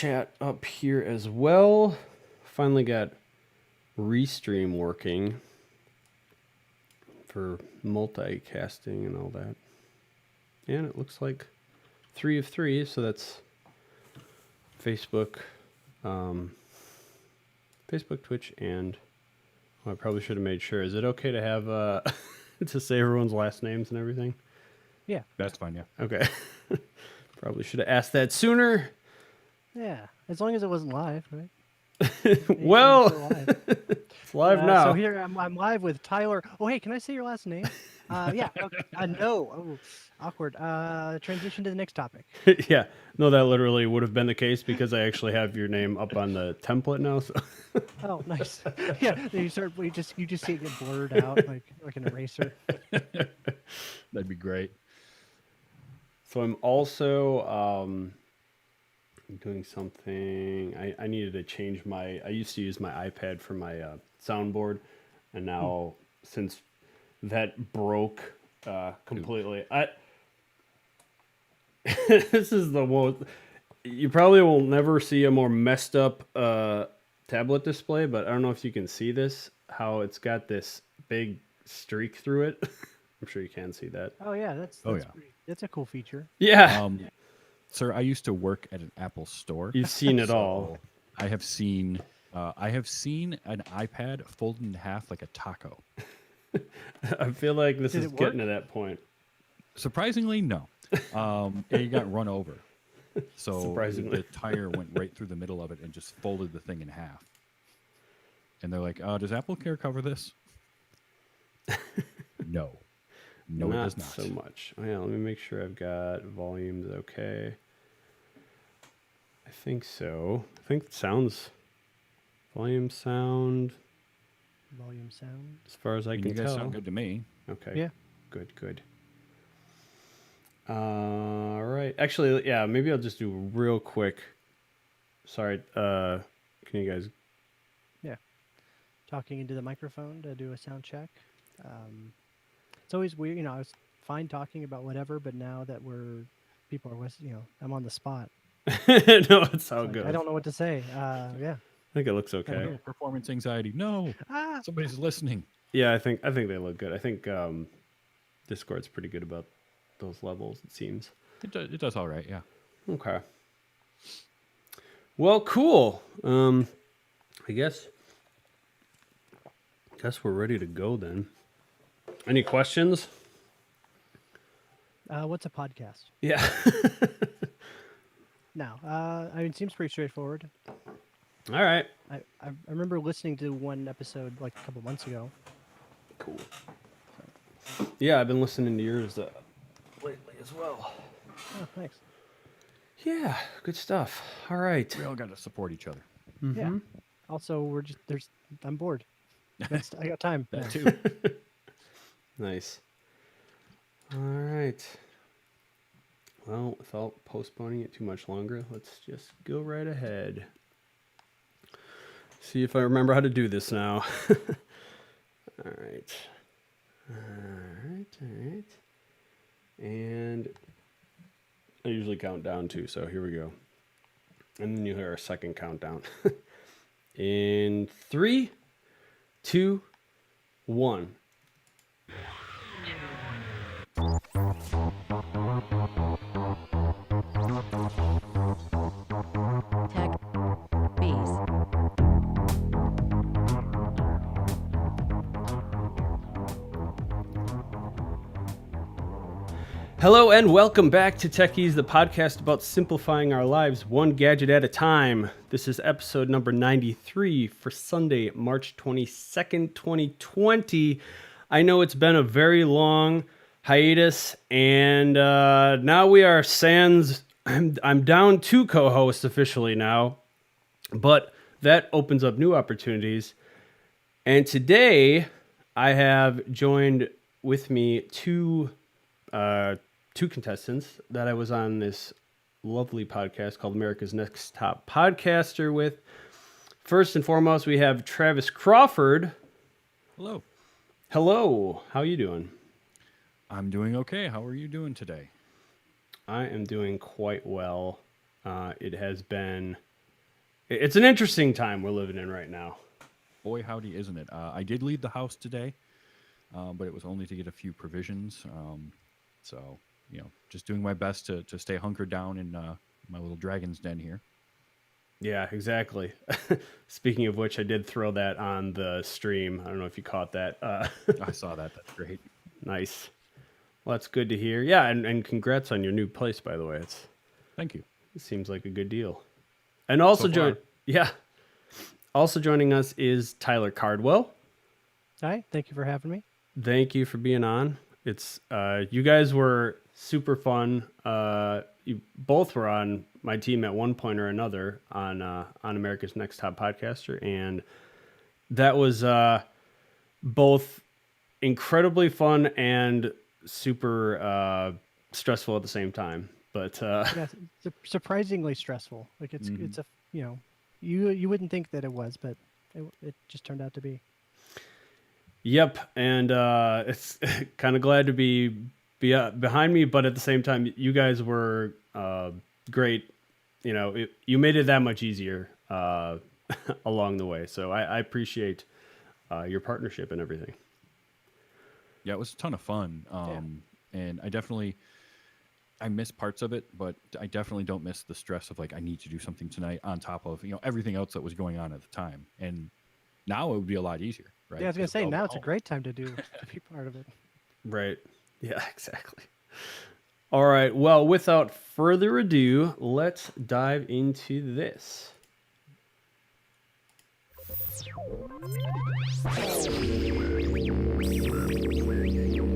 chat up here as well. Finally got Restream working for multicasting and all that. And it looks like 3 of 3, so that's Facebook, Twitch, and I probably should have made sure. Is it okay to have to say everyone's last names and everything? Yeah, that's fine. Yeah. Okay. Probably should have asked that sooner. Yeah, as long as it wasn't live, right? Well, live. It's live now. So here I'm live with Tyler. Oh, hey, can I say your last name? Yeah. Okay. No. Oh, awkward. Transition to the next topic. Yeah. No, that literally would have been the case because I actually have your name up on the template now. So. Oh, nice. Yeah. You just see it get blurred out like an eraser. That'd be great. So I'm also doing something. I needed to change I used to use my iPad for my soundboard, and now since that broke completely, this is the most. You probably will never see a more messed up tablet display, but I don't know if you can see this. How it's got this big streak through it. I'm sure you can see that. Oh yeah, that's a cool feature. Yeah. Sir, I used to work at an Apple store. You've seen it all. I have seen an iPad folded in half like a taco. I feel like this is getting to that point. Surprisingly, no. It got run over. So Surprisingly. the tire went right through the middle of it and just folded the thing in half. And they're like, does Apple Care cover this? No. No, not it does not. so much. Oh, yeah, let me make sure I've got volumes okay. I think so. I think volume sound. As far as I can you guys tell. sound good to me. Okay. Yeah. Good. All right. Actually, yeah, maybe I'll just do real quick. Sorry. Can you guys? Yeah. Talking into the microphone to do a sound check. It's always weird, I was fine talking about whatever, but now that people are, I'm on the spot. No, it's all good. I don't know what to say. Yeah. I think it looks okay. Performance anxiety. No. Somebody's listening. Yeah, I think they look good. I think Discord's pretty good about those levels, it seems. It does all right, yeah. Okay. Well, cool. I guess we're ready to go then. Any questions? What's a podcast? Yeah. No. It seems pretty straightforward. All right. I remember listening to one episode like a couple months ago. Cool. Yeah, I've been listening to yours lately as well. Oh, thanks. Yeah, good stuff. All right. We all got to support each other. Mm-hmm. Yeah. Also, I'm bored. I got time. That too. Nice. All right. Well, without postponing it too much longer, let's just go right ahead. See if I remember how to do this now. All right. And I usually count down too, so here we go. And then you hear our second countdown. In 3, 2, 1. Tech Bees. Hello and welcome back to Techies, the podcast about simplifying our lives one gadget at a time. This is episode number 93 for Sunday, March 22nd, 2020. I know it's been a very long hiatus, and now we are sans. I'm down 2 co-hosts officially now, but that opens up new opportunities. And today I have joined with me two contestants that I was on this lovely podcast called America's Next Top Podcaster with. First and foremost, we have Travis Crawford. Hello. Hello. How you doing? I'm doing okay. How are you doing today? I am doing quite well. It has been It's an interesting time we're living in right now. Boy, howdy, isn't it? I did leave the house today, but it was only to get a few provisions. So, just doing my best to stay hunkered down in my little dragon's den here. Yeah, exactly. Speaking of which, I did throw that on the stream. I don't know if you caught that. I saw that. That's great. Nice. Well, that's good to hear. Yeah, and congrats on your new place, by the way. It Thank you. seems like a good deal. And also So far. also joining us is Tyler Cardwell. Hi, thank you for having me. Thank you for being on. It's you guys were super fun. You both were on my team at one point or another on America's Next Top Podcaster, and that was both incredibly fun and super stressful at the same time. But Yeah, surprisingly stressful. Like it's a you wouldn't think that it was, but it just turned out to be. yep, and it's kind of glad to be behind me, but at the same time, you guys were great. You made it that much easier along the way. So I appreciate your partnership and everything. Yeah, it was a ton of fun. And I miss parts of it, but I definitely don't miss the stress of like, I need to do something tonight on top of, everything else that was going on at the time. And now it would be a lot easier, right? Yeah, I was gonna 'Cause say I'll- now it's a I'll- great time to be part of it. Right. Yeah, exactly. All right. Well, without further ado, let's dive into this.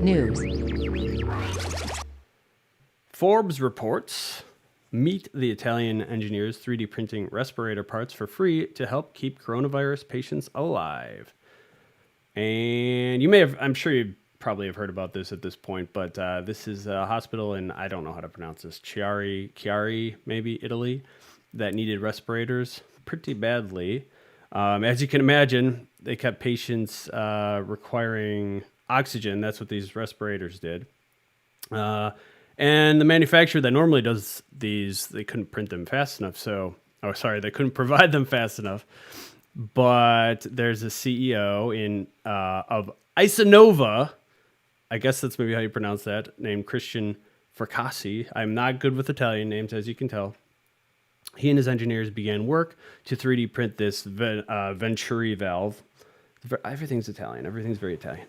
News. Forbes reports meet the Italian engineers 3D printing respirator parts for free to help keep coronavirus patients alive. And I'm sure you probably have heard about this at this point, but this is a hospital in, I don't know how to pronounce this, Chiari, maybe Italy, that needed respirators pretty badly. As you can imagine, they kept patients requiring oxygen. That's what these respirators did. And the manufacturer that normally does these, they couldn't print them fast enough. They couldn't provide them fast enough. But there's a CEO of Isanova, I guess that's maybe how you pronounce that, named Christian Fracassi. I'm not good with Italian names, as you can tell. He and his engineers began work to 3D print this Venturi valve. Everything's Italian. Everything's very Italian.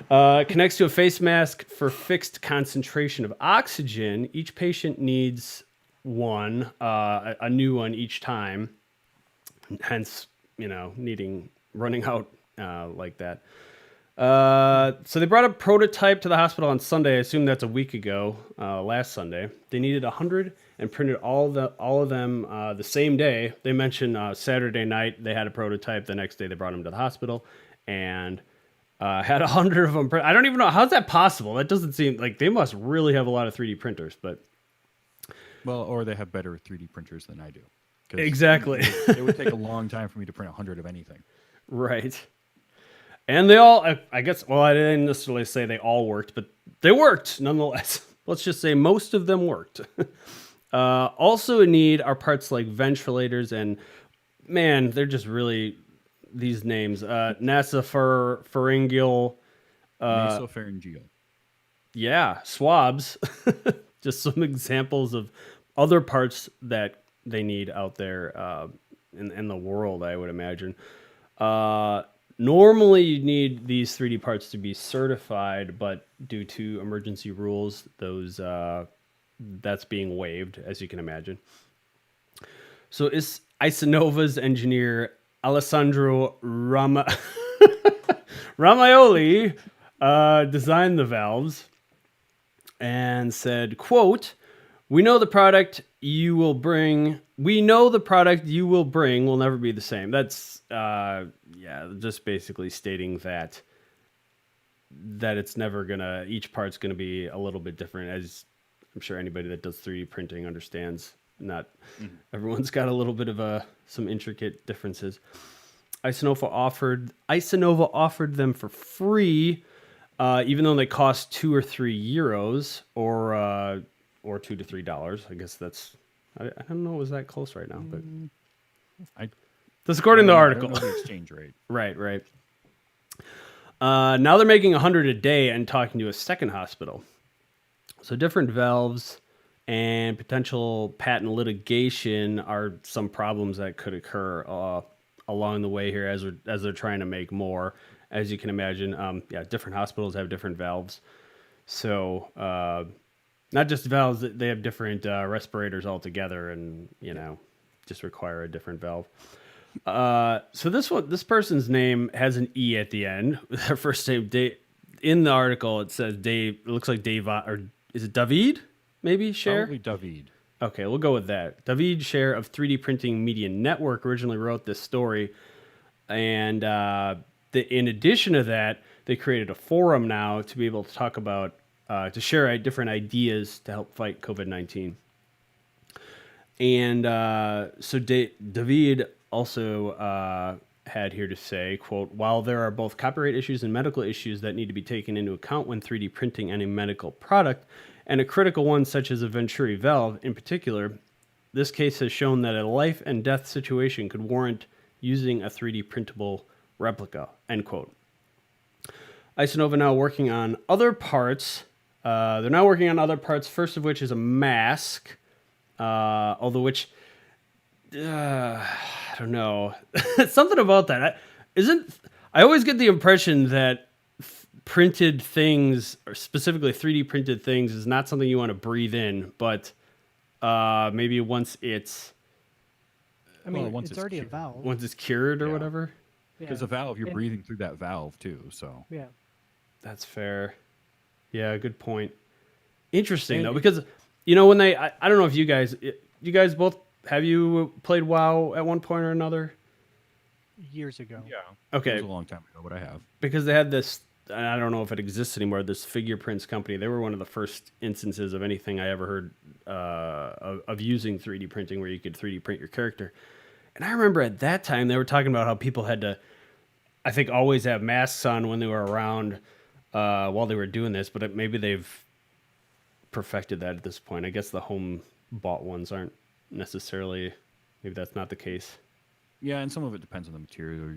Connects to a face mask for fixed concentration of oxygen. Each patient needs a new one each time. Hence, running out like that. So they brought a prototype to the hospital on Sunday. I assume that's a week ago, last Sunday. They needed 100 and printed all of them the same day. They mentioned Saturday night they had a prototype. The next day they brought them to the hospital and had 100 of them. I don't even know, how's that possible? That doesn't seem like, they must really have a lot of 3D printers, but Well, or they have better 3D printers than I do. 'Cause exactly. It would take a long time for me to print 100 of anything. Right. And they all, I guess, well, I didn't necessarily say they all worked, but they worked nonetheless. Let's just say most of them worked. Also in need are parts like ventilators and, man, they're just really, these names, nasopharyngeal, Nasopharyngeal. yeah, swabs. Just some examples of other parts that they need out there in the world, I would imagine. Normally, you need these 3D parts to be certified, but due to emergency rules, that's being waived, as you can imagine. So, is Isanova's engineer Alessandro Ramaioli designed the valves and said, quote, we know the product you will bring will never be the same. That's just basically stating that it's never gonna, each part's gonna be a little bit different, as I'm sure anybody that does 3D printing understands. Not everyone's got a little bit of some intricate differences. Isanova offered them for free, even though they cost €2 or €3 or $2 to $3. I guess that's, I don't know, is that close right now? But That's according to the I article. don't know the exchange rate. Right. Now they're making 100 a day and talking to a second hospital. So different valves and potential patent litigation are some problems that could occur along the way here as they're trying to make more. As you can imagine, different hospitals have different valves. So not just valves, they have different respirators altogether, and just require a different valve. So this person's name has an E at the end. Their first name, Dave. In the article, it says Dave. It looks like Dave, or is it David? Maybe Sher? Probably David. Okay, we'll go with that. David Sher of 3D Printing Media Network originally wrote this story, and in addition to that, they created a forum now to be able to talk about to share different ideas to help fight COVID-19. And so David also had here to say, quote, while there are both copyright issues and medical issues that need to be taken into account when 3D printing any medical product, and a critical one such as a Venturi valve in particular, this case has shown that a life and death situation could warrant using a 3D printable replica, end quote. Isanova now working on other parts. They're now working on other parts, first of which is a mask, although which... I don't know. Something about that. I always get the impression that printed things, or specifically 3D printed things, is not something you want to breathe in, but maybe once it's... I mean, once it's already a valve. Once it's cured or Yeah. whatever. Because a valve, you're breathing through that valve too. So Yeah. That's fair. Yeah, good point. Interesting, And though, because, when I don't know if you guys both, have you played WoW at one point or another? Years ago. yeah, Okay. it was a long time ago, but I have. Because they had this, and I don't know if it exists anymore, this Figure Prints company. They were one of the first instances of anything I ever heard of using 3D printing where you could 3D print your character. And I remember at that time they were talking about how people had to, I think, always have masks on when they were around while they were doing this, but maybe they've perfected that at this point. I guess the home bought ones aren't necessarily, maybe that's not the case. Yeah, and some of it depends on the material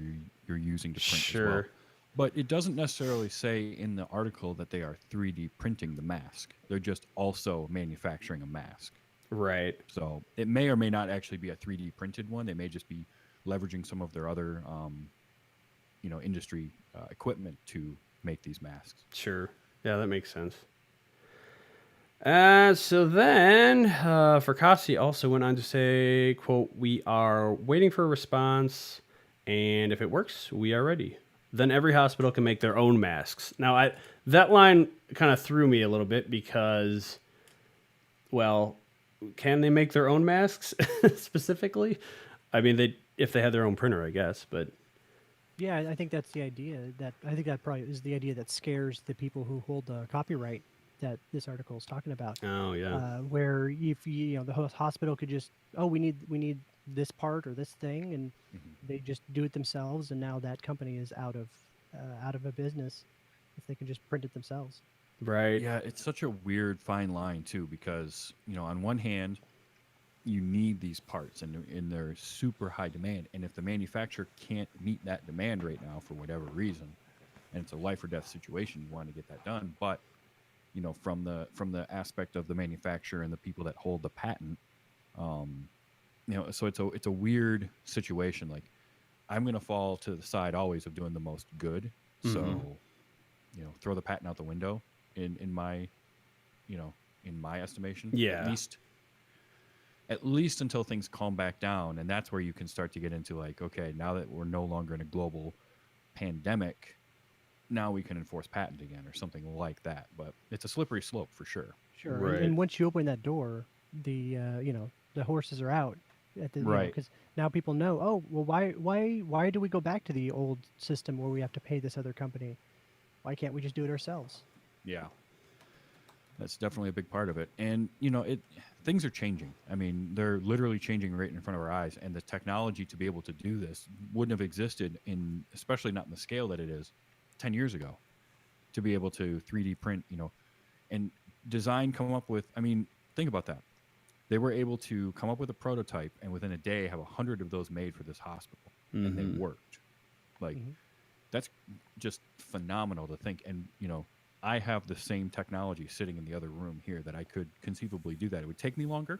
you're using to print as well. Sure. But it doesn't necessarily say in the article that they are 3D printing the mask. They're just also manufacturing a mask. Right. So it may or may not actually be a 3D printed one. They may just be leveraging some of their other, industry equipment to make these masks. Sure. Yeah, that makes sense. So then, Fracassi also went on to say, quote, we are waiting for a response, and if it works, we are ready. Then every hospital can make their own masks. Now, that line kind of threw me a little bit because, well, can they make their own masks specifically? I mean, if they had their own printer, I guess, but... Yeah, I think that's the idea. I think that probably is the idea that scares the people who hold the copyright that this article is talking about. Oh, yeah. Where if the hospital could just, we need this part or this thing, and they just do it themselves, and now that company is out of a business if they can just print it themselves. Right. Yeah, it's such a weird fine line too, because on one hand, you need these parts, and they're super high demand. And if the manufacturer can't meet that demand right now for whatever reason, and it's a life or death situation, you want to get that done. But from the aspect of the manufacturer and the people that hold the patent, so it's a weird situation. Like, I'm going to fall to the side always of doing the most good. So, throw the patent out the window in my estimation. Yeah. At least until things calm back down, and that's where you can start to get into like, okay, now that we're no longer in a global pandemic, now we can enforce patent again or something like that. But it's a slippery slope for sure. Sure. Right. And once you open that door, the horses are out. Right. Because now people know. Oh, well, why do we go back to the old system where we have to pay this other company? Why can't we just do it ourselves? Yeah. That's definitely a big part of it. And, things are changing. I mean, they're literally changing right in front of our eyes. And the technology to be able to do this wouldn't have existed especially not in the scale that it is 10 years ago, to be able to 3D print, and design, come up with, I mean, think about that. They were able to come up with a prototype and within a day have 100 of those made for this hospital, and they worked. Like that's just phenomenal to think. And I have the same technology sitting in the other room here that I could conceivably do that. It would take me longer,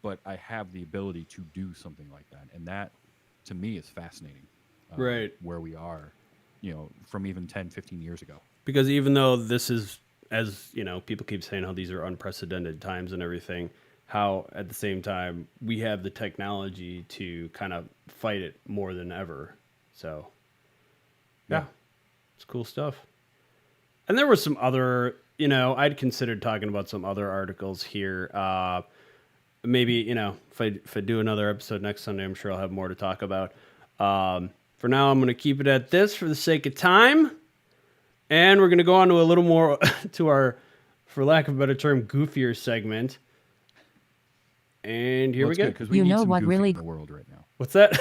but I have the ability to do something like that, and that to me is fascinating. Right. Where we are, from even 10, 15 years ago. Because even though this is, as people keep saying how these are unprecedented times and everything, how at the same time we have the technology to kind of fight it more than ever. So yeah, it's cool stuff. And there were some other, I'd considered talking about some other articles here. Maybe, if I do another episode next Sunday, I'm sure I'll have more to talk about. For now, I'm going to keep it at this for the sake of time. And we're going to go on to a little more to our, for lack of a better term, goofier segment. And here we go. Because we need some goofy in the world right now. What's that?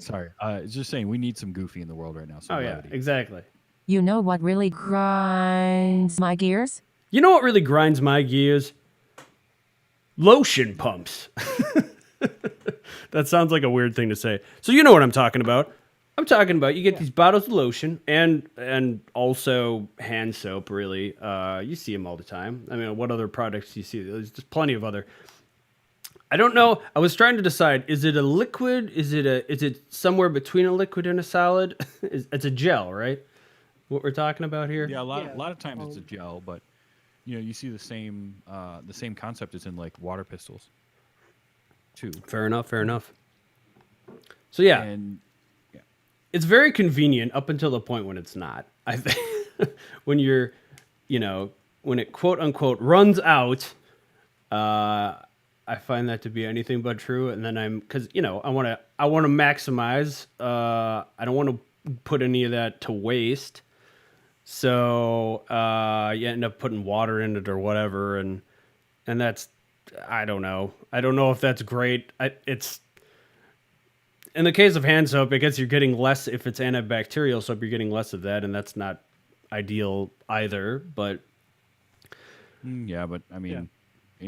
Sorry. It's just saying we need some goofy in the world right now. Oh, yeah, exactly. You know what really grinds my gears? You know what really grinds my gears? Lotion pumps. That sounds like a weird thing to say. So you know what I'm talking about. I'm talking about you get these bottles of lotion and also hand soap, really. You see them all the time. I mean, what other products do you see? There's just plenty of other. I don't know. I was trying to decide, is it a liquid? Is it somewhere between a liquid and a solid? It's a gel, right? What we're talking about here? Yeah, a lot of times it's a gel, but you see the same concept as in like water pistols too. Fair enough. So yeah. And it's very convenient up until the point when it's not. I think when you're, when it quote unquote runs out, I find that to be anything but true. And then because I want to maximize. I don't want to put any of that to waste. So you end up putting water in it or whatever, and that's, I don't know if that's great. It's in the case of hand soap, I guess you're getting less if it's antibacterial soap. You're getting less of that, and that's not ideal either. But yeah, but I mean,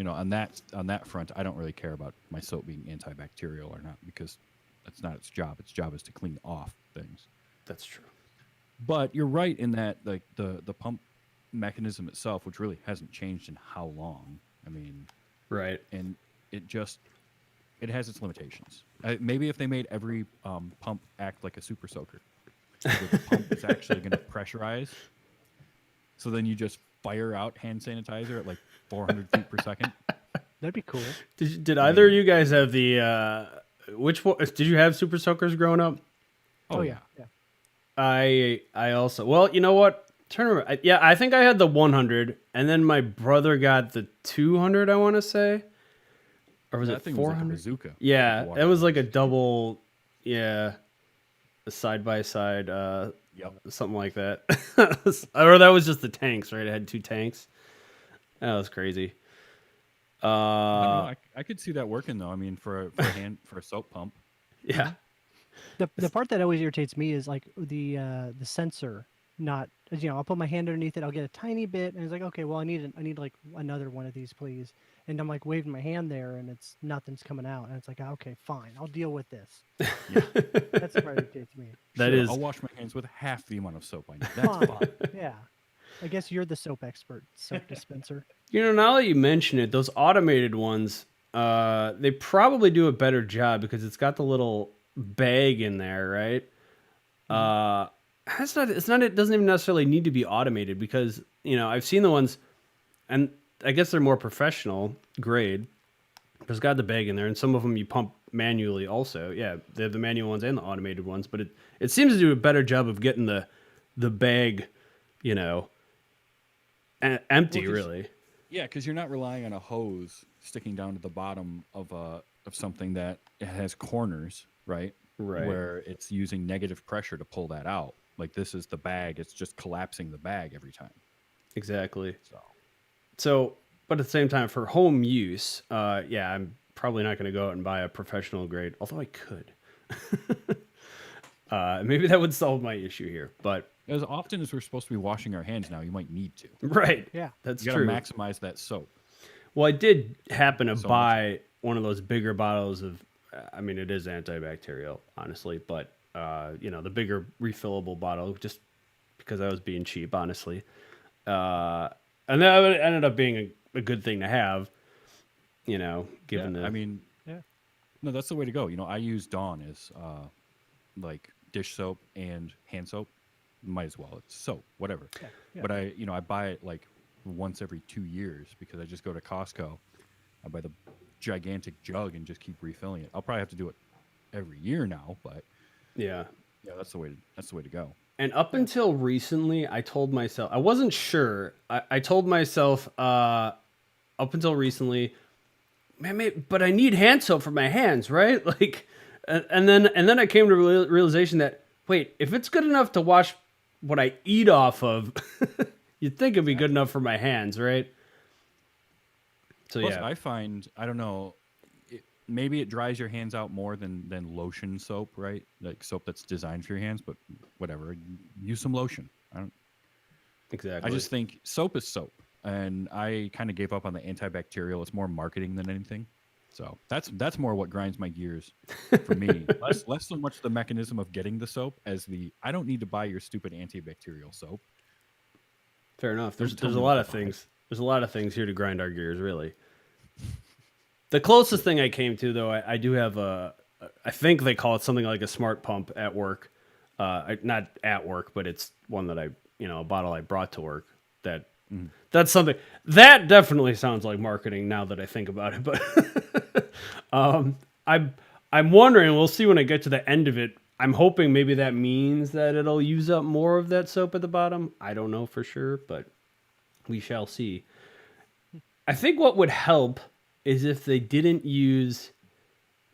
on that front, I don't really care about my soap being antibacterial or not because that's not its job. Its job is to clean off things. That's true. But you're right in that like the pump mechanism itself, which really hasn't changed in how long. I mean, right, and it has its limitations. Maybe if they made every pump act like a super soaker, so that the pump is actually going to pressurize. So then you just fire out hand sanitizer at like 400 feet per second. That'd be cool. Did either of you guys have the which one? Did you have super soakers growing up? Oh yeah. I also, well, you know what? I think I had the 100, and then my brother got the 200. I want to say, or was it 400? Was like a bazooka. Yeah, it was like a double. Yeah, a side by side. Something like that. Or that was just the tanks, right? It had two tanks. That was crazy. I could see that working though. I mean, for a soap pump. Yeah. The part that always irritates me is like the sensor. Not, I'll put my hand underneath it. I'll get a tiny bit, and it's like, okay, well, I need like another one of these, please. And I'm like waving my hand there, and nothing's coming out, and it's like, okay, fine, I'll deal with this. Yeah. That's what irritates me. I'll wash my hands with half the amount of soap I need. That's fine. Yeah. I guess you're the soap expert, soap dispenser. Now that you mention it, those automated ones, they probably do a better job because it's got the little bag in there, right? It doesn't even necessarily need to be automated because, I've seen the ones, and I guess they're more professional grade. There's got the bag in there, and some of them you pump manually also. Yeah, they have the manual ones and the automated ones, but it seems to do a better job of getting the bag, empty, really. Yeah, because you're not relying on a hose sticking down to the bottom of something that has corners, right? Right. Where it's using negative pressure to pull that out. Like this is the bag; it's just collapsing the bag every time. Exactly. So, but at the same time, for home use, I'm probably not going to go out and buy a professional grade, although I could. Maybe that would solve my issue here, but as often as we're supposed to be washing our hands now, you might need to. Right. Yeah. That's you true. You got to maximize that soap. Well, I did happen to So much. buy one of those bigger bottles of. I mean, it is antibacterial, honestly, but the bigger refillable bottle, just because I was being cheap, honestly. And that ended up being a good thing to have. Given Yeah, the. I mean, Yeah. no, that's the way to go. I use Dawn as like dish soap and hand soap. Might as well. It's soap, whatever. Yeah. Yeah. But I buy it like once every 2 years because I just go to Costco. I buy the gigantic jug and just keep refilling it. I'll probably have to do it every year now, but Yeah. yeah, that's the way to go. And up until recently, I told myself, I wasn't sure. I told myself, up until recently, man, but I need hand soap for my hands, right? Like, and then I came to realization that, wait, if it's good enough to wash what I eat off of, you'd think it'd be good enough for my hands, right? So Plus, yeah, I find, I don't know, maybe it dries your hands out more than lotion soap, right? Like soap that's designed for your hands, but whatever. Use some lotion. exactly. I just think soap is soap, and I kind of gave up on the antibacterial. It's more marketing than anything. So that's more what grinds my gears for me. less so much the mechanism of getting the soap as the I don't need to buy your stupid antibacterial soap. Fair enough. There's tell a me lot what of to buy. things. There's a lot of things here to grind our gears, really. The closest thing I came to, though, I do have I think they call it something like a smart pump at work. Not at work, but it's one that a bottle I brought to work. That's something that definitely sounds like marketing now that I think about it. But I'm wondering. We'll see when I get to the end of it. I'm hoping maybe that means that it'll use up more of that soap at the bottom. I don't know for sure, but we shall see. I think what would help is if they didn't use.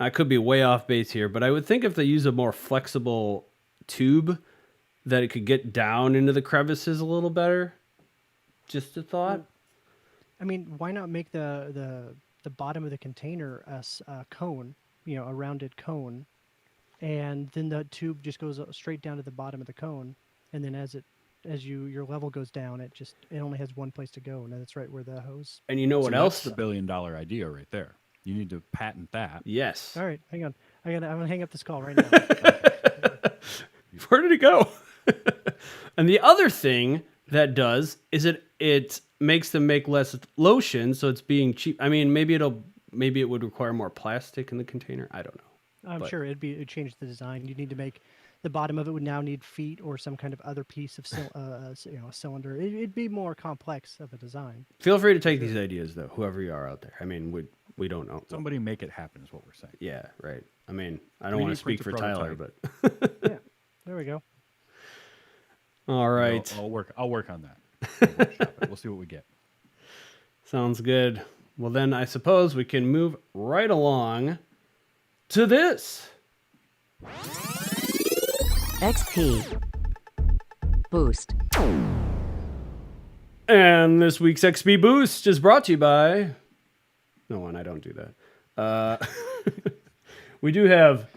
I could be way off base here, but I would think if they use a more flexible tube, that it could get down into the crevices a little better. Just a thought. I mean, why not make the bottom of the container a cone, a rounded cone, and then the tube just goes straight down to the bottom of the cone, and then as your level goes down, it only has one place to go, and that's right where the hose. And you know what See, else? That's the $1 billion idea right there. You need to patent that. Yes. All right, hang on. I'm gonna hang up this call right now. Where did it go? And the other thing that does is it makes them make less lotion, so it's being cheap. I mean, maybe it would require more plastic in the container. I don't know. I'm But- sure it'd change the design. You need to make the bottom of it would now need feet or some kind of other piece of a cylinder. It'd be more complex of a design. Feel free to take these ideas, though, whoever you are out there. I mean, we don't know. Somebody make it happen is what we're saying. Yeah, right. I mean, I don't 3D want to speak for printed Tyler, prototype. but Yeah, there we go. all right. I'll work on that. I'll workshop it. We'll see what we get. Sounds good. Well, then I suppose we can move right along to this. XP. Boost. And this week's XP Boost is brought to you by. No one, I don't do that. I do have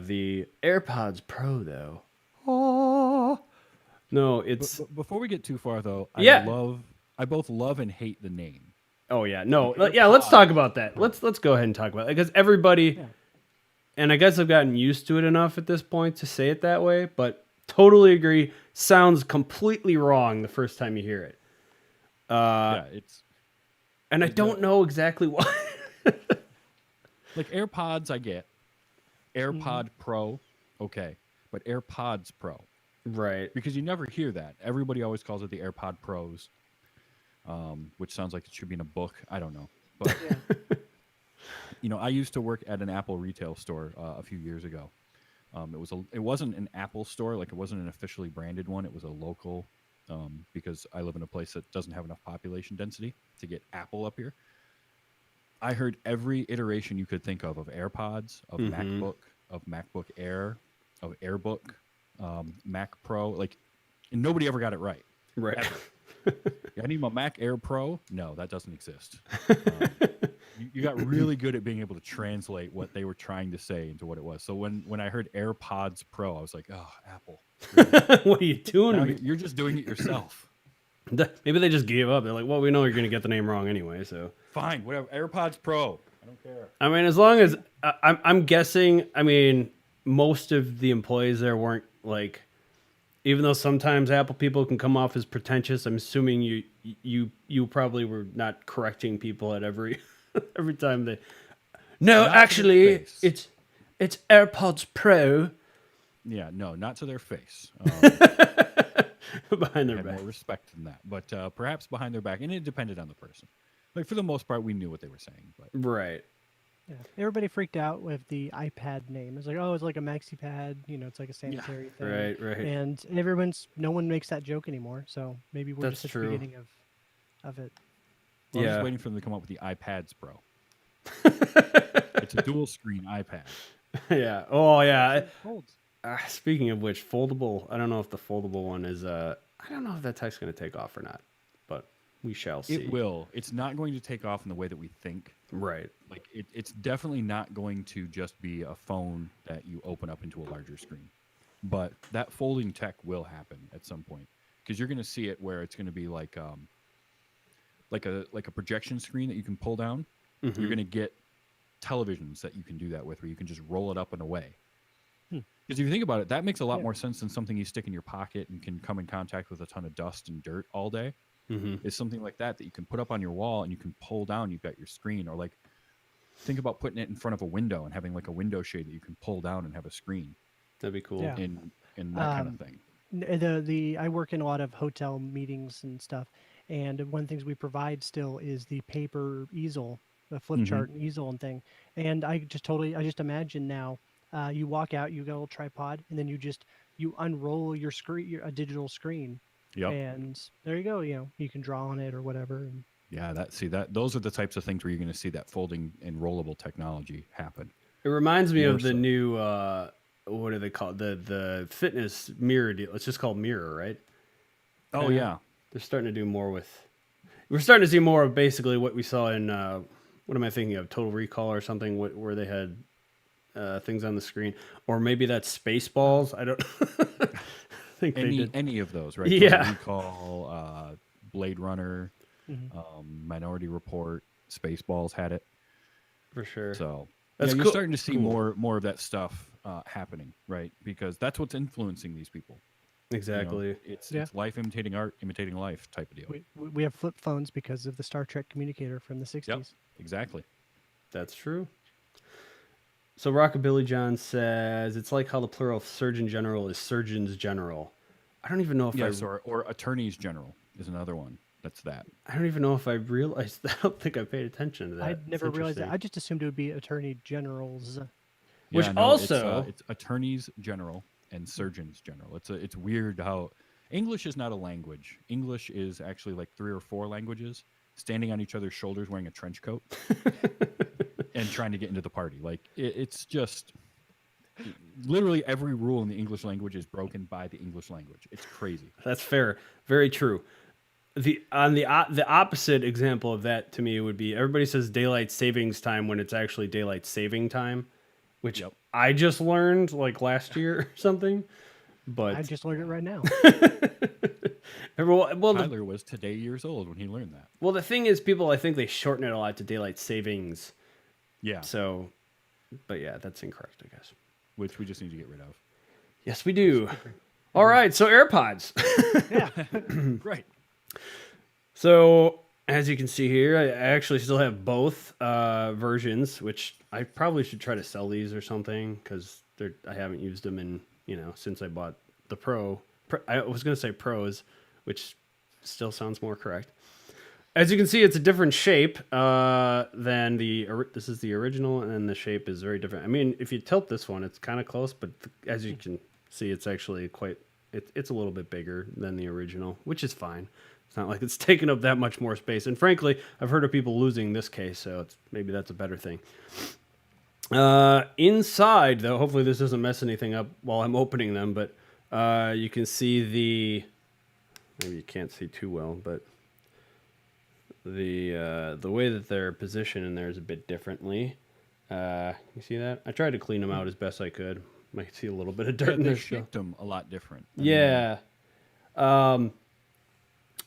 the AirPods Pro, though. Oh. No, it's. Before we get too far, though, Yeah. I both love and hate the name. Oh yeah, no, yeah. Let's talk about that. Let's go ahead and talk about it because everybody, Yeah. and I guess I've gotten used to it enough at this point to say it that way. But totally agree. Sounds completely wrong the first time you hear it, Yeah, it's and I don't know exactly why. like AirPods. I get AirPod Pro, okay, but AirPods Pro Right. because you never hear that. Everybody always calls it the AirPod Pros, which sounds like it should be in a book. I don't know, but I used to work at an Apple retail store a few years ago. It wasn't an Apple store, like it wasn't an officially branded one. It was a local, because I live in a place that doesn't have enough population density to get Apple up here. I heard every iteration you could think of AirPods, of MacBook, of MacBook Air, of AirBook, Mac Pro, and nobody ever got it right. Right. I need my Mac Air Pro. No, that doesn't exist. You got really good at being able to translate what they were trying to say into what it was. So when I heard AirPods Pro, I was like, oh, Apple. Really? What are you doing? Now to me? you're just doing it yourself. Maybe they just gave up. They're like, well, we know you're going to get the name wrong anyway, so. Fine, whatever. AirPods Pro. I don't care. I mean, as long as I'm guessing. I mean, most of the employees there weren't like. Even though sometimes Apple people can come off as pretentious, I'm assuming you probably were not correcting people at every time they. No, Not to their actually, face. it's AirPods Pro Yeah, no, not to their face. behind their Had back. more respect than that, but perhaps behind their back, and it depended on the person. Like for the most part, we knew what they were saying, but Right. Yeah. Everybody freaked out with the iPad name. It's like, oh, it's like a maxi pad. You know, it's like a sanitary thing. Right. And no one makes that joke anymore. So maybe we're That's just at true. the beginning of it. I'm Yeah. just waiting for them to come up with the iPads Pro. It's a dual screen iPad. Yeah. Oh, yeah. Folds. Speaking of which, foldable. I don't know if the foldable one is. I don't know if that tech's going to take off or not, but we shall see. It will. It's not going to take off in the way that we think. Right. Like it's definitely not going to just be a phone that you open up into a larger screen. But that folding tech will happen at some point because you're going to see it where it's going to be like a projection screen that you can pull down. You're going to get televisions that you can do that with, where you can just roll it up and away. Because if you think about it, that makes a lot Yeah. more sense than something you stick in your pocket and can come in contact with a ton of dust and dirt all day. Is something like that you can put up on your wall and you can pull down. You've got your screen, or like think about putting it in front of a window and having like a window shade that you can pull down and have a screen That'd be cool. Yeah. in that kind of thing. I work in a lot of hotel meetings and stuff, and one of the things we provide still is the paper easel, the flip chart and easel and thing. And I just imagine now, you walk out, you got a little tripod, and then you unroll your screen, a digital screen, Yep. and there you go. You know, you can draw on it or whatever. And Yeah, those are the types of things where you're going to see that folding and rollable technology happen. It reminds me More of the so. new what do they call it? The fitness mirror deal. It's just called Mirror, right? Oh yeah. They're starting to do more with. We're starting to see more of basically what we saw in what am I thinking of? Total Recall or something where they had things on the screen, or maybe that's Spaceballs. I don't think they did. Any of those, right? Yeah. Total Recall, Blade Runner, Minority Report, Spaceballs had it. For sure. So That's you're cool- starting to see cool. more of that stuff happening, right? Because that's what's influencing these people. You know, Exactly. it's Yeah. it's life imitating art, imitating life type of deal. we have flip phones because of the Star Trek communicator from the 60s. Yep, exactly. That's true. So Rockabilly John says it's like how the plural of Surgeon General is Surgeons General. I don't even know if Yes, or attorneys general is another one. That's that. I don't even know if I realized. I don't think I paid attention to that. I It's never realized that. interesting. I just assumed it would be attorney generals. Which Yeah, no, also- it's attorneys general and surgeons general. It's weird how English is not a language. English is actually like 3 or 4 languages standing on each other's shoulders wearing a trench coat and trying to get into the party. Like it's just literally every rule in the English language is broken by the English language. It's crazy. That's fair. Very true. The opposite example of that to me would be everybody says daylight savings time when it's actually daylight saving time, which Yep. I just learned like last year or something. But I just learned it right now. well, the, Tyler was today years old when he learned that. well, the thing is, people I think they shorten it a lot to daylight savings. Yeah, So, but yeah, that's incorrect, I guess. which we just need to get rid of. Yes, we do. All right, so AirPods. Right. So as you can see here, I actually still have both versions, which I probably should try to sell these or something because I haven't used them in since I bought the Pro. I was going to say Pros, which still sounds more correct. As you can see, it's a different shape than this is the original, and then the shape is very different. I mean, if you tilt this one, it's kind of close, but as you can see, it's actually it's a little bit bigger than the original, which is fine. It's not like it's taking up that much more space. And frankly, I've heard of people losing this case, so maybe that's a better thing. Inside, though, hopefully this doesn't mess anything up while I'm opening them, but you can see maybe you can't see too well, but the way that they're positioned in there is a bit differently. You see that? I tried to clean them out as best I could. Might see a little bit of dirt Yeah, in they there still. shaped them a lot different. Yeah.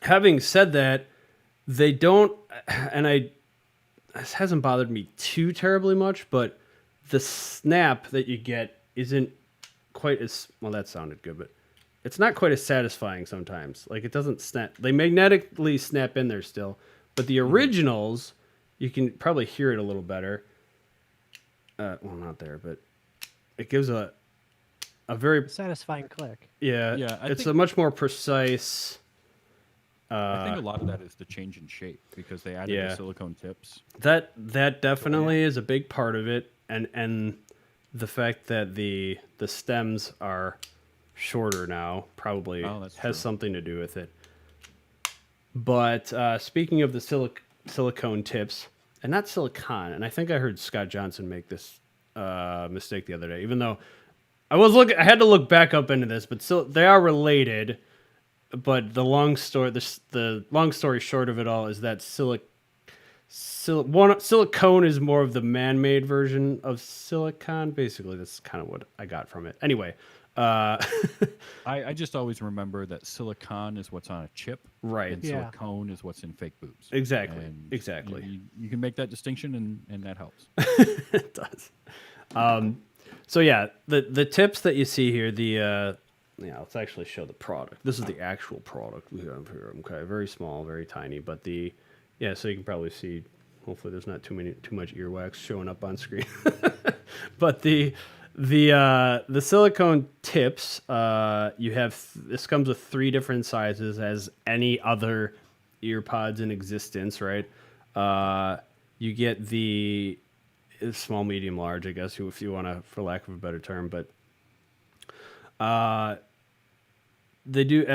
having said that, they don't, and this hasn't bothered me too terribly much, but the snap that you get isn't quite as, well, that sounded good, but it's not quite as satisfying sometimes. Like, it doesn't snap. They magnetically snap in there still, but the originals, you can probably hear it a little better. Well, not there, but it gives a very, Satisfying click. yeah, Yeah, I it's think- a much more precise. I think a lot of that is the change in shape because they added Yeah. the silicone tips. That definitely is a big part of it, and the fact that the stems are shorter now probably Oh, that's has true. something to do with it. But speaking of the silicone tips, and not silicon, and I think I heard Scott Johnson make this mistake the other day. Even though I had to look back up into this, but they are related. But the long story short of it all is that silicone is more of the man-made version of silicon. Basically, that's kind of what I got from it. Anyway, I just always remember that silicon is what's on a chip, right. and Yeah. silicone is what's in fake boobs. Exactly. And Exactly. You can make that distinction, and that helps. It does. So yeah, the tips that you see here, let's actually show the product. This is the actual product we have here. Okay, very small, very tiny, but so you can probably see. Hopefully, there's not too much earwax showing up on screen. But the silicone tips, this comes with 3 different sizes, as any other ear pods in existence, right? You get the small, medium, large, I guess, if you want to, for lack of a better term, but they do.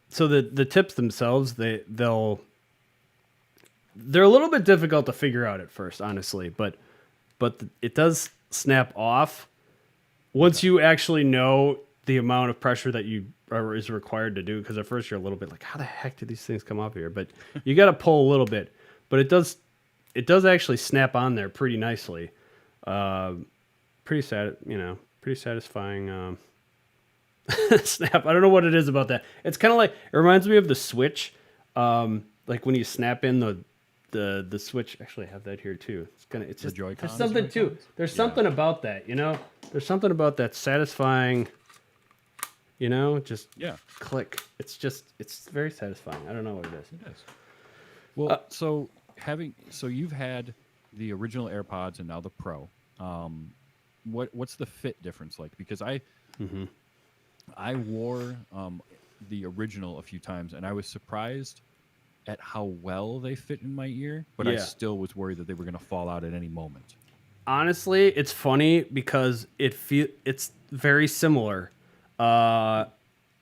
So the tips themselves, they're a little bit difficult to figure out at first, honestly, but it does snap off once you actually know the amount of pressure that is required to do. Because at first you're a little bit like, how the heck did these things come off here? But you got to pull a little bit. But it does actually snap on there pretty nicely. Pretty satisfying snap. I don't know what it is about that. It's kind of like, it reminds me of the Switch. Like when you snap in the Switch. Actually, I have that here too. It's just Joy-Cons? there's something too. Joy-Cons? There's something about that, There's something about that satisfying, just Yeah. click. It's very satisfying. I don't know what it is. It is. Well, so you've had the original AirPods and now the Pro. What's the fit difference like? Because I wore the original a few times, and I was surprised at how well they fit in my ear, but I Yeah. still was worried that they were going to fall out at any moment. Honestly, it's funny because it's very similar. I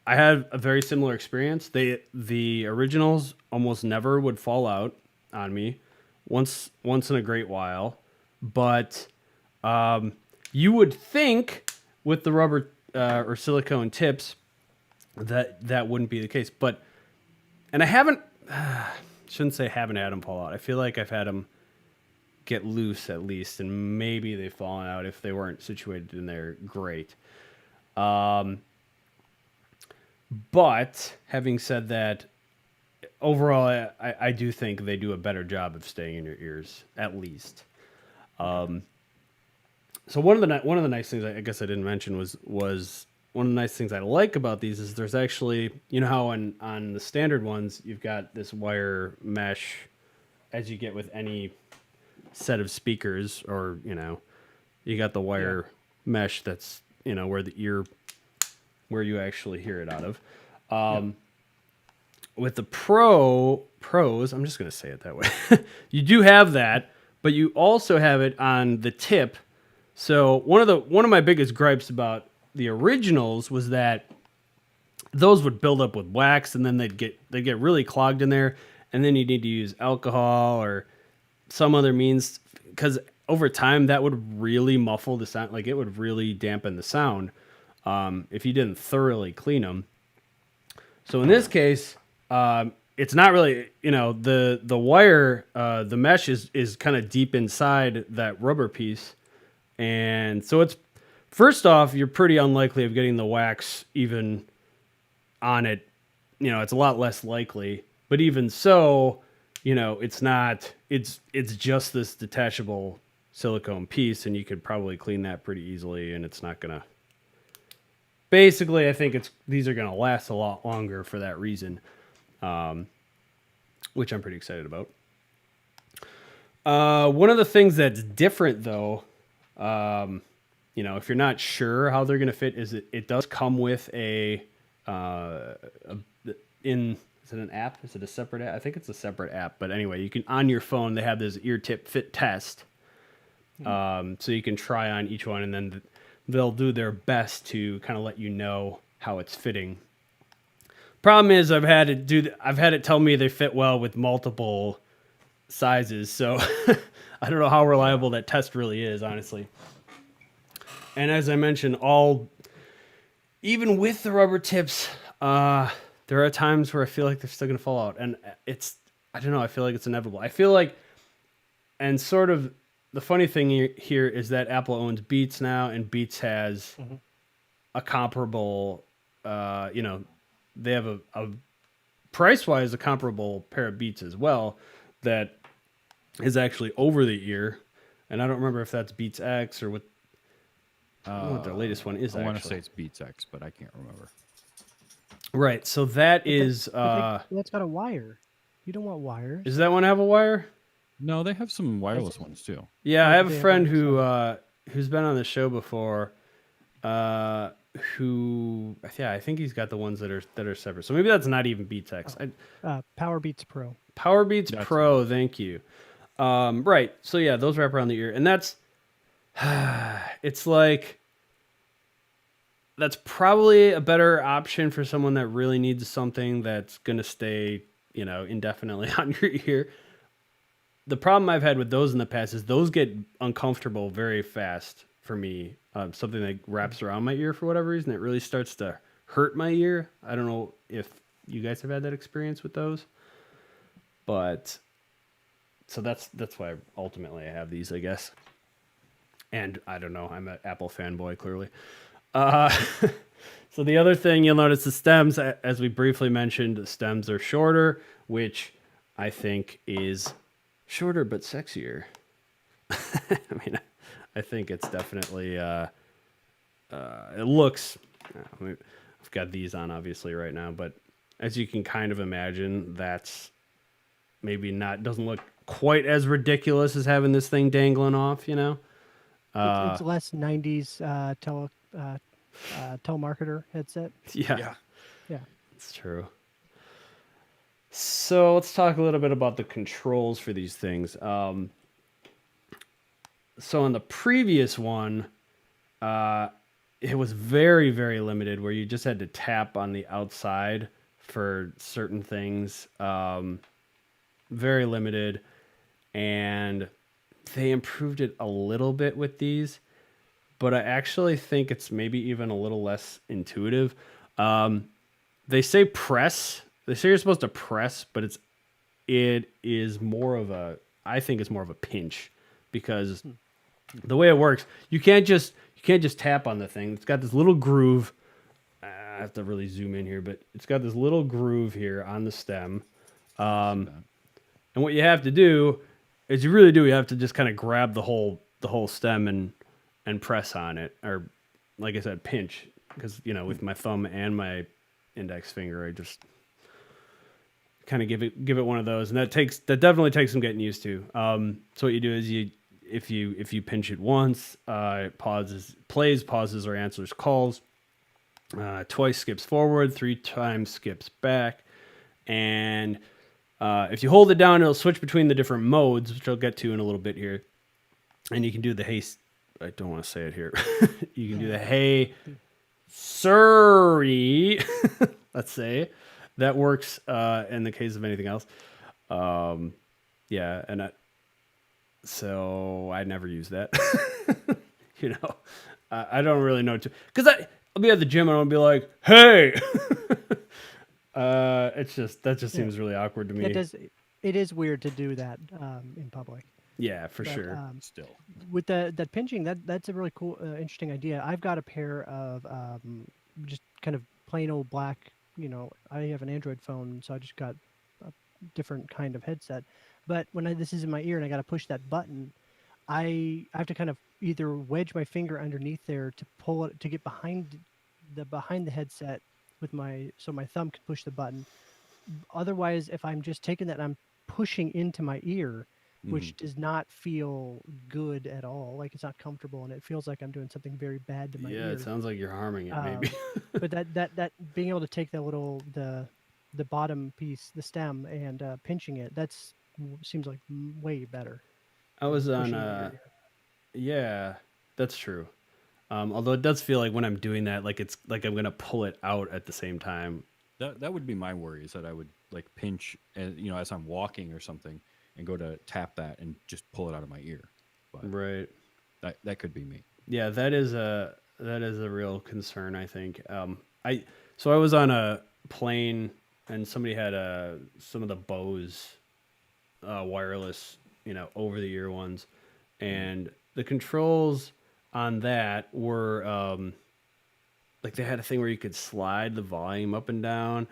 had a very similar experience. The originals almost never would fall out on me, once in a great while, but you would think with the rubber or silicone tips that wouldn't be the case. And I haven't shouldn't say haven't had them fall out. I feel like I've had them get loose at least, and maybe they've fallen out if they weren't situated in there great. But having said that, overall, I do think they do a better job of staying in your ears, at least. So one of the nice things I guess I didn't mention was one of the nice things I like about these is there's actually, how on the standard ones you've got this wire mesh, as you get with any set of speakers, or you got the wire mesh that's where where you actually hear it out of. With the pros, I'm just going to say it that way. You do have that, but you also have it on the tip. So one of my biggest gripes about the originals was that those would build up with wax, and then they'd get really clogged in there, and then you need to use alcohol or some other means, because over time that would really muffle the sound. Like, it would really dampen the sound if you didn't thoroughly clean them. So in this case, it's not really, the wire, the mesh is kind of deep inside that rubber piece, and so it's, first off, you're pretty unlikely of getting the wax even on it it's a lot less likely. But even so, it's not. It's just this detachable silicone piece, and you could probably clean that pretty easily, and it's not gonna. Basically, I think these are gonna last a lot longer for that reason, which I'm pretty excited about. One of the things that's different, though, if you're not sure how they're gonna fit, is it does come with is it an app? Is it a separate app? I think it's a separate app. But anyway, you can on your phone they have this ear tip fit test, so you can try on each one, and then they'll do their best to kind of let you know how it's fitting. Problem is, I've had it tell me they fit well with multiple sizes, so I don't know how reliable that test really is, honestly. And as I mentioned, even with the rubber tips, there are times where I feel like they're still gonna fall out, and I don't know. I feel like it's inevitable. I feel like, and sort of the funny thing here is that Apple owns Beats now, and Beats has a comparable, they have a price-wise a comparable pair of Beats as well that is actually over the ear, and I don't remember if that's Beats X or what. I don't know what their latest one is. I want to actually say it's Beats X, but I can't remember. Right, so that is. That's got a wire. You don't want wires. Is that one have a wire? No, they have some wireless ones too. Yeah, I have a they have friend wireless who's been on the show before. I think he's got the ones that are separate. So maybe that's not even Beats X. Power Beats Pro. Power Beats That's Pro, thank you. Right. So yeah, those wrap around the ear, and that's it's like that's probably a better option for someone that really needs something that's gonna stay, indefinitely on your ear. The problem I've had with those in the past is those get uncomfortable very fast for me. Something that wraps around my ear for whatever reason, it really starts to hurt my ear. I don't know if you guys have had that experience with those, but so that's why ultimately I have these, I guess. And I don't know, I'm an Apple fanboy, clearly. So the other thing you'll notice, the stems, as we briefly mentioned, the stems are shorter, which I think is shorter but sexier. I mean, I think it's definitely, it looks, I've got these on obviously right now, but as you can kind of imagine, that's maybe doesn't look quite as ridiculous as having this thing dangling off, It's less 90s telemarketer headset. Yeah, Yeah. it's true. So let's talk a little bit about the controls for these things. So on the previous one, it was very, very limited where you just had to tap on the outside for certain things. Very limited. And they improved it a little bit with these, but I actually think it's maybe even a little less intuitive. They say press. They say you're supposed to press, but it is more of I think it's more of a pinch, because the way it works, you can't just tap on the thing. It's got this little groove. I have to really zoom in here, but it's got this little groove here on the stem. And what you have to do is you have to just kind of grab the whole stem and press on it, or like I said, pinch, because with my thumb and my index finger, I just kind of give it one of those, and that definitely takes some getting used to. So what you do is if you pinch it once, it plays, pauses, or answers calls. Twice skips forward, 3 times skips back, and if you hold it down, it'll switch between the different modes, which I'll get to in a little bit here. And you can do the hey. I don't want to say it here. You can do the hey, sorry. Let's say that works in the case of anything else. Yeah, and so I never use that. I don't really know because I'll be at the gym and I'll be like, hey. That just seems really awkward to me. It is weird to do that in public. Yeah, for But, sure. Still, with that pinching, that's a really cool, interesting idea. I've got a pair of just kind of plain old black I have an Android phone, so I just got a different kind of headset. But when this is in my ear and I got to push that button, I have to kind of either wedge my finger underneath there to pull it to get behind the headset with so my thumb can push the button. Otherwise, if I'm just taking that and I'm pushing into my ear, which does not feel good at all, like it's not comfortable, and it feels like I'm doing something very bad to my Yeah, ear. it sounds like you're harming it, Um, maybe. but that being able to take that the bottom piece, the stem, and pinching it, seems like way better I than was on, pushing into your ear. yeah, that's true. Although it does feel like when I'm doing that, like it's like I'm gonna pull it out at the same time. That would be my worry, is that I would like pinch, as I'm walking or something, and go to tap that and just pull it out of my ear. But Right. that could be me. Yeah, that is a real concern, I think. I was on a plane and somebody had some of the Bose wireless, over the ear ones, and the controls on that were like they had a thing where you could slide the volume up and down,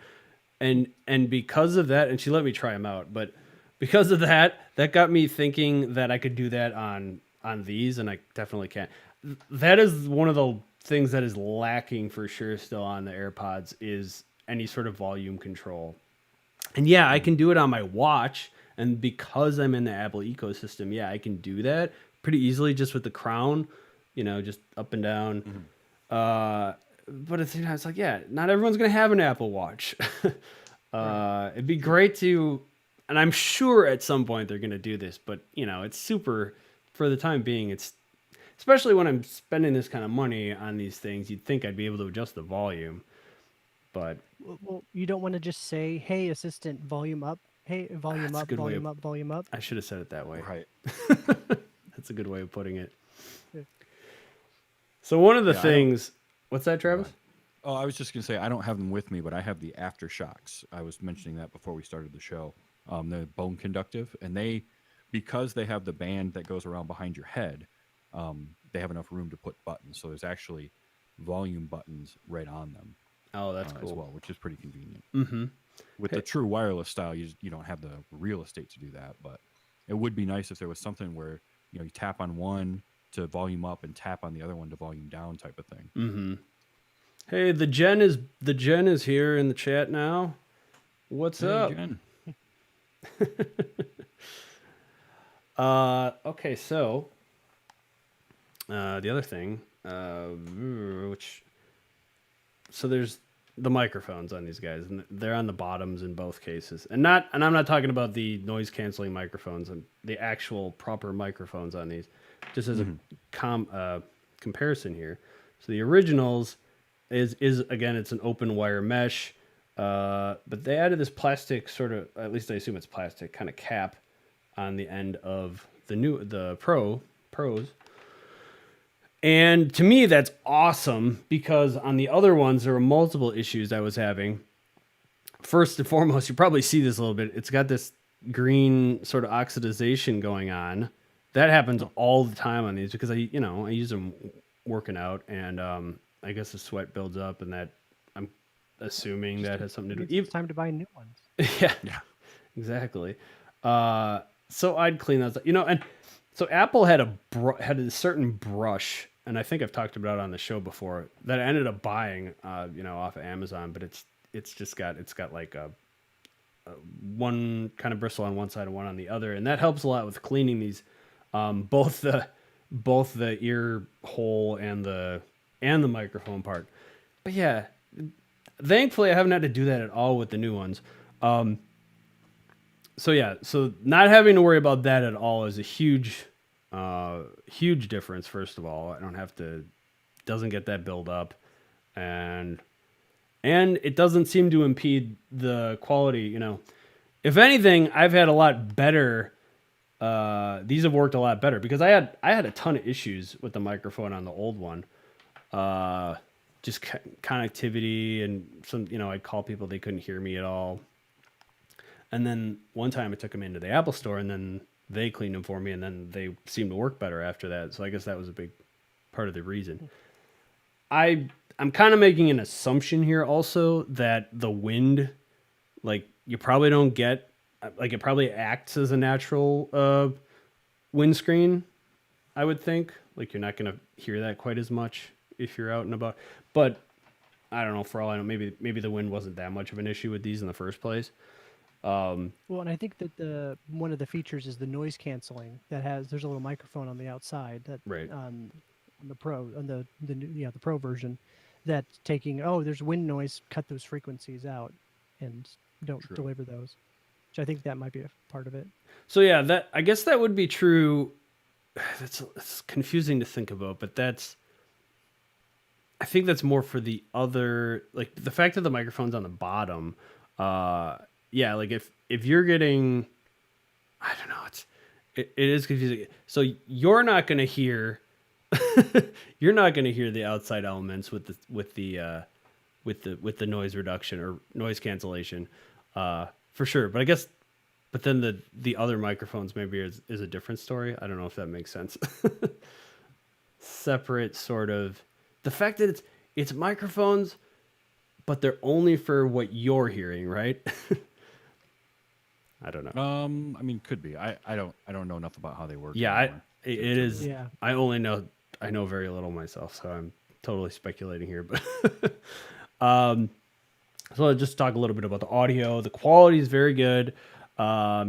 and because of that, and she let me try them out, but because of that got me thinking that I could do that on these, and I definitely can't. That is one of the things that is lacking for sure still on the AirPods is any sort of volume control. And yeah, I can do it on my watch, and because I'm in the Apple ecosystem, yeah, I can do that pretty easily just with the crown, just up and down. But at the same time, it's like, yeah, not everyone's gonna have an Apple Watch. It'd be great to, and I'm sure at some point they're gonna do this, but it's super for the time being. It's especially when I'm spending this kind of money on these things, you'd think I'd be able to adjust the volume, but Well, you don't want to just say, "Hey, assistant, volume up." Hey, volume that's a up, good way volume of, up, volume up. I should have said it that way. Right. That's a good way of putting it. Yeah. So one of the Yeah, I don't- things, what's that, Travis? Oh, I was just gonna say I don't have them with me, but I have the AfterShokz. I was mentioning that before we started the show. They're bone conductive, and because they have the band that goes around behind your head, they have enough room to put buttons. So there's actually volume buttons right on them Oh, that's as cool. well, which is pretty convenient. Mm-hmm. With the true wireless style, you don't have the real estate to do that, but it would be nice if there was something where you tap on one to volume up and tap on the other one to volume down, type of thing. Mm-hmm. Hey, the Jen is here in the chat now. What's Hey, up? Jen. Okay, so the other thing, so there's the microphones on these guys, and they're on the bottoms in both cases, and I'm not talking about the noise canceling microphones and the actual proper microphones on these, just as a comparison here. So the originals is again, it's an open wire mesh, but they added this plastic sort of, at least I assume it's plastic, kind of cap on the end of the pros. And to me, that's awesome because on the other ones, there were multiple issues I was having. First and foremost, you probably see this a little bit. It's got this green sort of oxidization going on. That happens all the time on these because I use them working out, and I guess the sweat builds up, and that I'm assuming that has something to do. It's time to buy new ones. Yeah, Yeah. exactly. So I'd clean those, and so Apple had a certain brush, and I think I've talked about it on the show before, that I ended up buying, off of Amazon, but it's got like a one kind of bristle on one side and one on the other, and that helps a lot with cleaning these, both the ear hole and the microphone part. But yeah, thankfully I haven't had to do that at all with the new ones. So not having to worry about that at all is a huge difference. First of all, I don't have to, doesn't get that build up, and it doesn't seem to impede the quality. If anything, I've had a lot better. These have worked a lot better because I had a ton of issues with the microphone on the old one. Just connectivity and some, I'd call people, they couldn't hear me at all. And then one time I took them into the Apple store, and then they cleaned them for me, and then they seemed to work better after that. So I guess that was a big part of the reason. I'm kind of making an assumption here also that the wind, like you probably don't get, like it probably acts as a natural windscreen. I would think like you're not gonna hear that quite as much if you're out and about. But I don't know. For all I know, maybe the wind wasn't that much of an issue with these in the first place. Well, and I think that one of the features is the noise canceling that there's a little microphone on the outside that Right. on the Pro on the Pro version that's taking there's wind noise, cut those frequencies out and don't True. deliver those. Which I think that might be a part of it. So yeah, that I guess that would be true. It's confusing to think about, but I think that's more for the other, like the fact that the microphone's on the bottom. Yeah, like if you're getting, I don't know, it is confusing. So you're not gonna hear, you're not gonna hear the outside elements with the noise reduction or noise cancellation, for sure. But I guess, but then the other microphones maybe is a different story. I don't know if that makes sense. Separate sort of, the fact that it's microphones, but they're only for what you're hearing, right? I don't know. I mean, could be. I don't know enough about how they work. Yeah, anymore. it is. Yeah. I know very little myself, so I'm totally speculating here. But so I'll just talk a little bit about the audio. The quality is very good.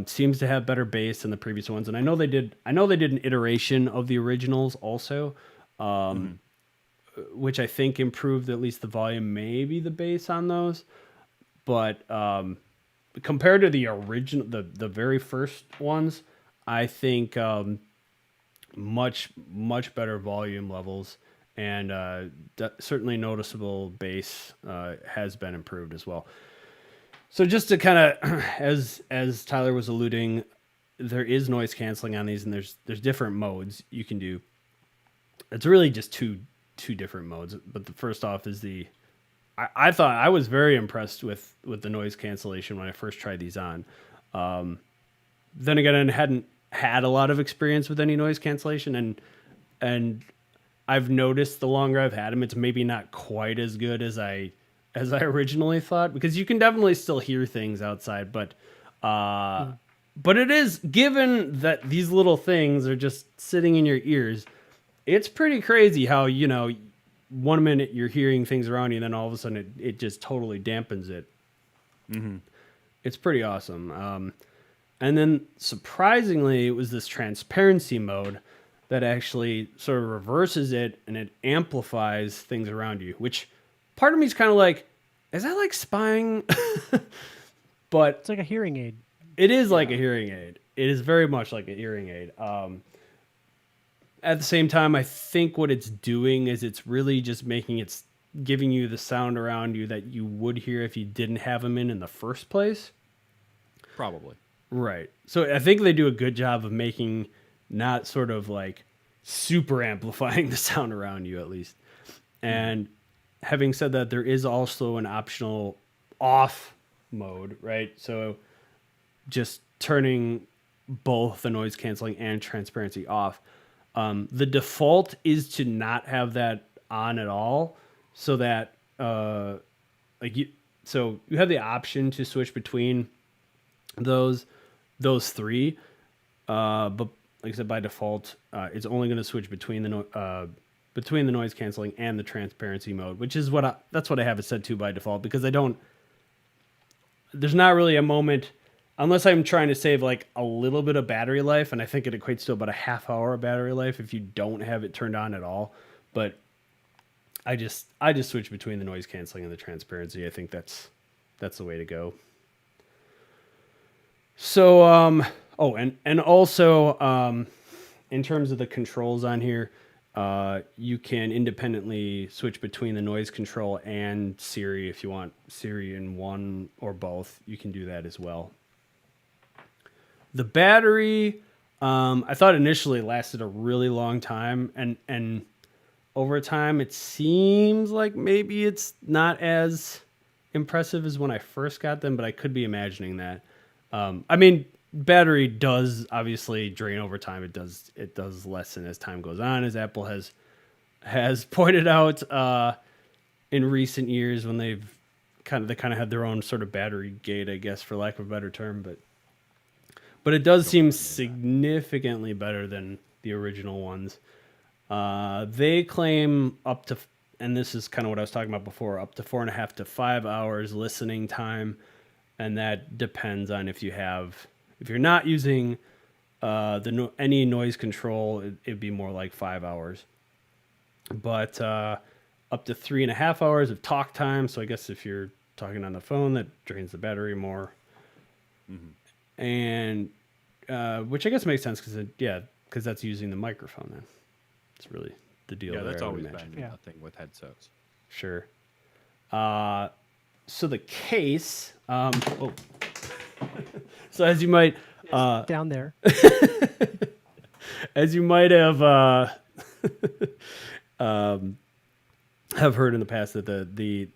Seems to have better bass than the previous ones, and I know they did an iteration of the originals also, which I think improved at least the volume, maybe the bass on those. But compared to the original, the very first ones, I think much better volume levels, and certainly noticeable bass has been improved as well. So just to kind of, as Tyler was alluding, there is noise canceling on these, and there's different modes you can do. It's really just two different modes. But the first off is I thought I was very impressed with the noise cancellation when I first tried these on. Then again, I hadn't had a lot of experience with any noise cancellation, and I've noticed the longer I've had them, it's maybe not quite as good as I originally thought, because you can definitely still hear things outside, but it is, given that these little things are just sitting in your ears, it's pretty crazy how, 1 minute you're hearing things around you, and then all of a sudden it just totally dampens it. Mm-hmm. It's pretty awesome. And then surprisingly, it was this transparency mode that actually sort of reverses it, and it amplifies things around you, which part of me is kind of like, is that like spying? But It's like a hearing aid. it is like a hearing aid. It is very much like a hearing aid. At the same time, I think what it's doing is it's really just giving you the sound around you that you would hear if you didn't have them in the first place. Probably. Right. So I think they do a good job of making, not sort of like super amplifying the sound around you, at least. And having said that, there is also an optional off mode, right? So just turning both the noise canceling and transparency off. The default is to not have that on at all, so that so you have the option to switch between those three, but like I said, by default, it's only going to switch between the noise canceling and the transparency mode, which is that's what I have it set to by default, because there's not really a moment, unless I'm trying to save like a little bit of battery life, and I think it equates to about a half hour of battery life if you don't have it turned on at all. But I just switch between the noise canceling and the transparency. I think that's the way to go. So and also in terms of the controls on here, you can independently switch between the noise control and Siri. If you want Siri in one or both, you can do that as well. The battery, I thought initially lasted a really long time, and over time it seems like maybe it's not as impressive as when I first got them, but I could be imagining that. I mean, battery does obviously drain over time. It does lessen as time goes on, as Apple has has pointed out in recent years when they kind of had their own sort of battery gate, I guess, for lack of a better term, but it does seem significantly better than the original ones. They claim up to, and this is kind of what I was talking about before, up to 4.5 to 5 hours listening time, and that depends on if you're not using any noise control, it'd be more like 5 hours. But up to 3.5 hours of talk time. So I guess if you're talking on the phone, that drains the battery more. And which I guess makes sense because that's using the microphone. Then it's really the deal. Yeah, there, that's I would always imagine. been a thing with headsets. Sure. So the case. So as you might Down there. as you might have heard in the past, that the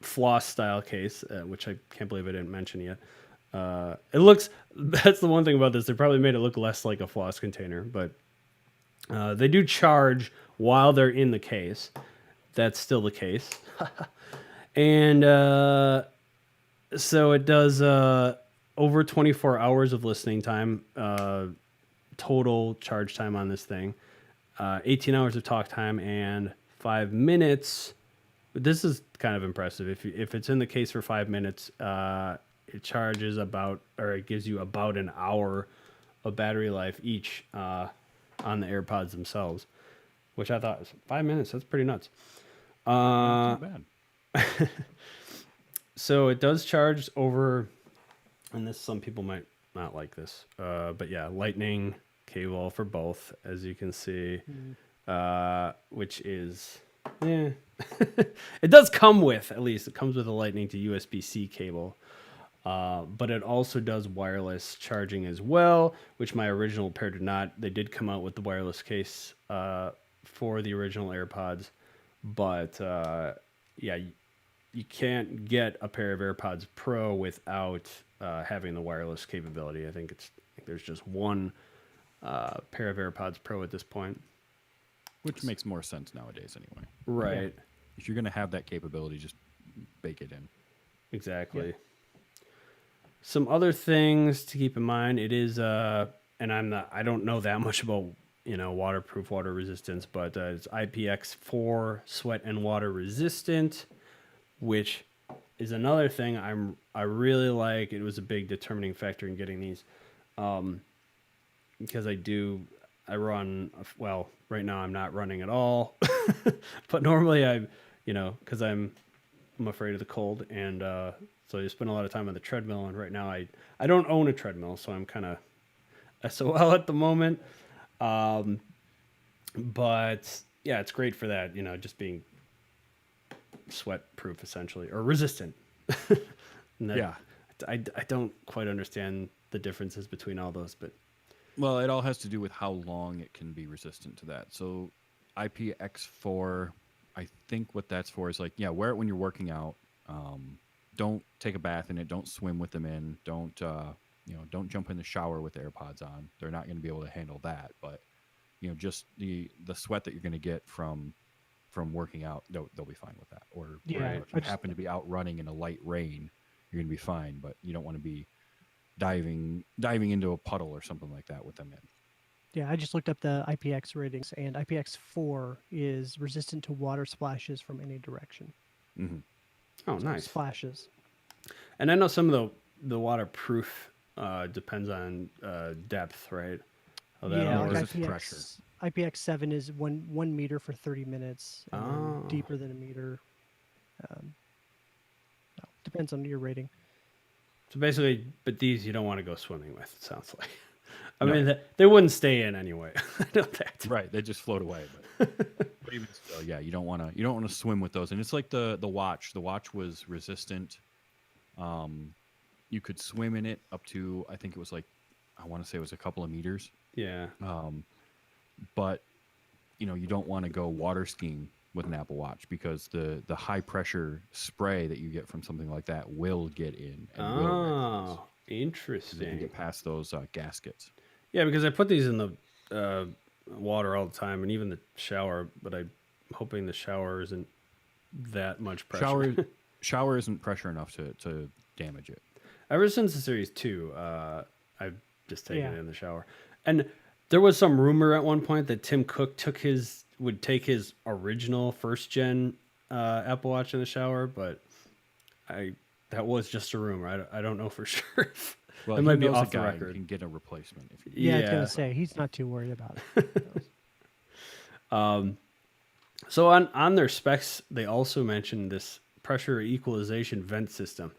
floss style case, which I can't believe I didn't mention yet. It looks, that's the one thing about this. They probably made it look less like a floss container, but they do charge while they're in the case. That's still the case. And so it does over 24 hours of listening time, total charge time on this thing, 18 hours of talk time, and 5 minutes. This is kind of impressive. If it's in the case for 5 minutes, it charges it gives you about an hour of battery life each on the AirPods themselves, which I thought was 5 minutes. That's pretty nuts. Not too bad. So it does charge over, and this, some people might not like this, but yeah, lightning cable for both, as you can see, which is, it does come with, at least it comes with a lightning to USB-C cable, but it also does wireless charging as well, which my original pair did not. They did come out with the wireless case for the original AirPods, but yeah, you can't get a pair of AirPods Pro without having the wireless capability. I think there's just one pair of AirPods Pro at this point. Which makes more sense nowadays anyway. Right. If you're going to have that capability, just bake it in. Exactly. Yeah. Some other things to keep in mind. It is, and I don't know that much about, waterproof, water resistance, but it's IPX4 sweat and water resistant, which is another thing I really like. It was a big determining factor in getting these, because I run, well, right now I'm not running at all, but normally because I'm afraid of the cold, and so I spend a lot of time on the treadmill, and right now I don't own a treadmill, so I'm kind of SOL at the moment, but yeah, it's great for that, just being sweat proof essentially, or resistant. Yeah. I don't quite understand the differences between all those, but well, it all has to do with how long it can be resistant to that. So IPX4, I think what that's for is wear it when you're working out. Don't take a bath in it. Don't swim with them in. Don't jump in the shower with the AirPods on. They're not going to be able to handle that. But just the sweat that you're going to get from working out, they'll be fine with that. Or if you happen to be out running in a light rain, you're going to be fine. But you don't want to be diving into a puddle or something like that with them in. Yeah, I just looked up the IPX ratings, and IPX4 is resistant to water splashes from any direction. Mm-hmm. Oh, so nice. Splashes. And I know some of the waterproof depends on depth, right? Pressure. IPX7 is one meter for 30 minutes, and then deeper than a meter. Depends on your rating. So basically, but these you don't want to go swimming with, it sounds like. I mean, they wouldn't stay in anyway. I know that. Right, they just float away. But even still, yeah, you don't want to swim with those. And it's like the watch. The watch was resistant. You could swim in it up to, I think it was I want to say it was a couple of meters. Yeah. But you don't want to go water skiing with an Apple Watch because the high pressure spray that you get from something like that will get in. And will interesting. you get past those gaskets. Yeah, because I put these in the water all the time, and even the shower. But I'm hoping the shower isn't that much pressure. Shower isn't pressure enough to damage it. Ever since the Series 2, I've just taken Yeah. it in the shower. And there was some rumor at one point that Tim Cook would take his original first gen Apple Watch in the shower, but that was just a rumor. I don't know for sure. Well, It he might be knows off a the guy who record. can get a replacement if you. Yeah, I was gonna say he's not too worried about it. So on their specs, they also mentioned this pressure equalization vent system.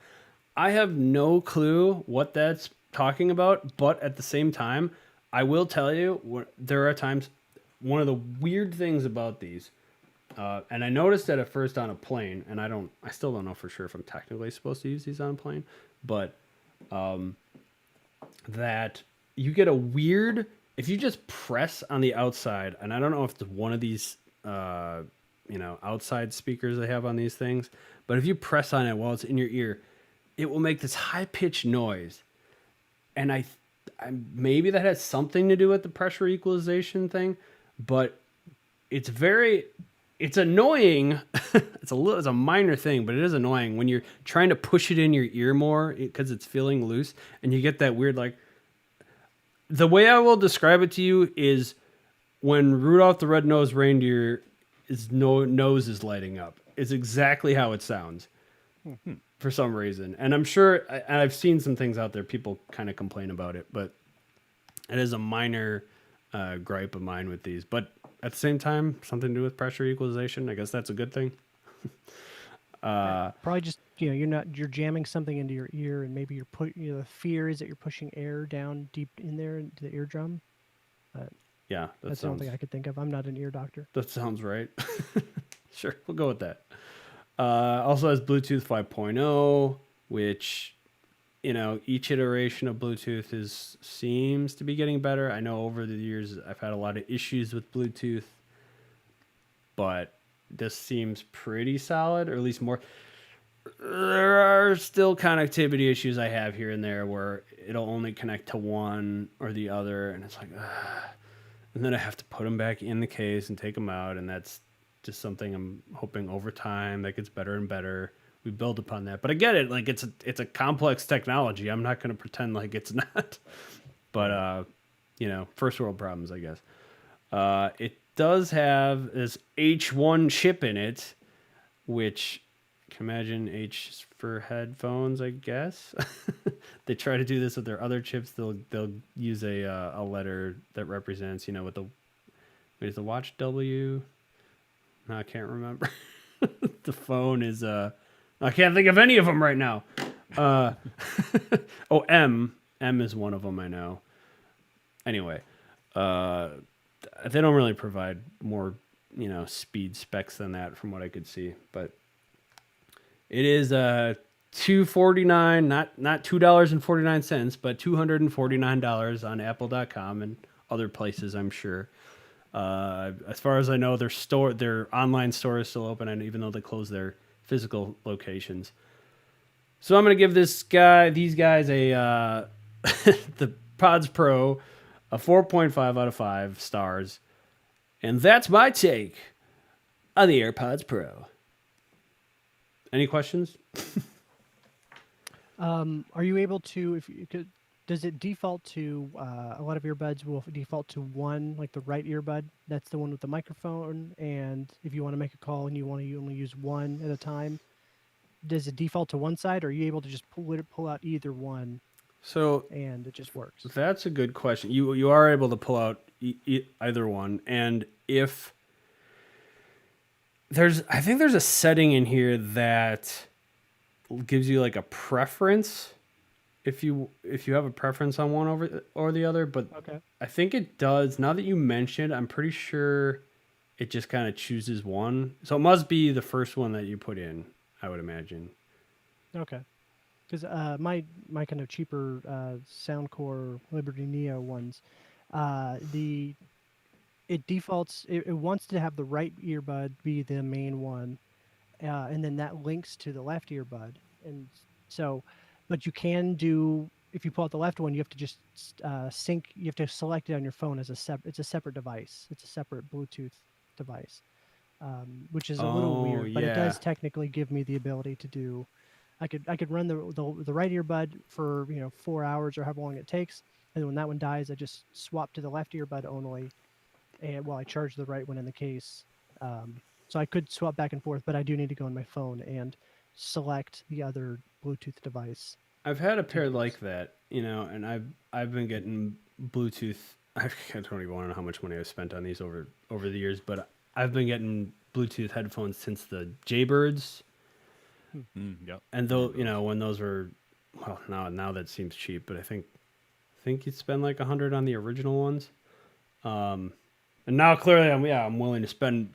I have no clue what that's talking about, but at the same time, I will tell you, there are times, one of the weird things about these, and I noticed that at first on a plane, and I still don't know for sure if I'm technically supposed to use these on a plane, but that you get a weird, if you just press on the outside, and I don't know if it's one of these, outside speakers they have on these things, but if you press on it while it's in your ear, it will make this high pitched noise. And I maybe that has something to do with the pressure equalization thing, but it's annoying. It's a minor thing, but it is annoying when you're trying to push it in your ear more because it's feeling loose, and you get that weird, like, the way I will describe it to you is when Rudolph the Red-Nosed Reindeer nose is lighting up. It's exactly how it sounds for some reason. And I'm sure I've seen some things out there. People kind of complain about it, but it is a minor gripe of mine with these. But at the same time, something to do with pressure equalization. I guess that's a good thing. Probably just you're jamming something into your ear, and maybe the fear is that you're pushing air down deep in there into the eardrum. Yeah, That's the only thing I could think of. I'm not an ear doctor. that sounds right. Sure, we'll go with that. Also has Bluetooth 5.0, which, each iteration of Bluetooth seems to be getting better. I know over the years I've had a lot of issues with Bluetooth, but this seems pretty solid, or at least more. There are still connectivity issues I have here and there where it'll only connect to one or the other, and it's like, and then I have to put them back in the case and take them out, and that's just something I'm hoping over time that gets better and better. We build upon that, but I get it. Like, it's a complex technology. I'm not going to pretend like it's not, but first world problems, I guess. It does have this H1 chip in it, which you can imagine H is for headphones, I guess. They try to do this with their other chips. They'll use a letter that represents, with the watch W. No, I can't remember. The phone is I can't think of any of them right now. M is one of them, I know. Anyway, they don't really provide more, speed specs than that from what I could see, but it is $249, not $2.49, but $249 on Apple.com and other places, I'm sure. As far as I know, their online store is still open, and even though they closed their physical locations. So I'm going to give these guys the Pods Pro a 4.5 out of 5 stars. And that's my take on the AirPods Pro. Any questions? Are you able to, does it default to, a lot of earbuds will default to one, like the right earbud? That's the one with the microphone. And if you want to make a call and you want to only use one at a time, does it default to one side, or are you able to just pull out either one? So and it just works. That's a good question. You are able to pull out either one, and if I think there's a setting in here that gives you like a preference if you have a preference on one over or the other, but Okay. I think it does. Now that you mentioned, I'm pretty sure it just kind of chooses one. So it must be the first one that you put in, I would imagine. Okay. Because my kind of cheaper Soundcore Liberty Neo ones, it defaults. It wants to have the right earbud be the main one, and then that links to the left earbud. And so, but you can do if you pull out the left one, you have to just sync. You have to select it on your phone as it's a separate device. It's a separate Bluetooth device, which is a little Oh, weird. But it yeah. does technically give me the ability to do. I could run the right earbud for 4 hours or however long it takes, and then when that one dies, I just swap to the left earbud only, and while I charge the right one in the case. So I could swap back and forth, but I do need to go on my phone and select the other Bluetooth device. I've had a pair like that, and I've been getting Bluetooth. I don't even want to know how much money I've spent on these over the years, but I've been getting Bluetooth headphones since the Jaybirds, Yep. and though when those were, well, now that seems cheap, but I think you'd spend like $100 on the original ones. And now clearly I'm willing to spend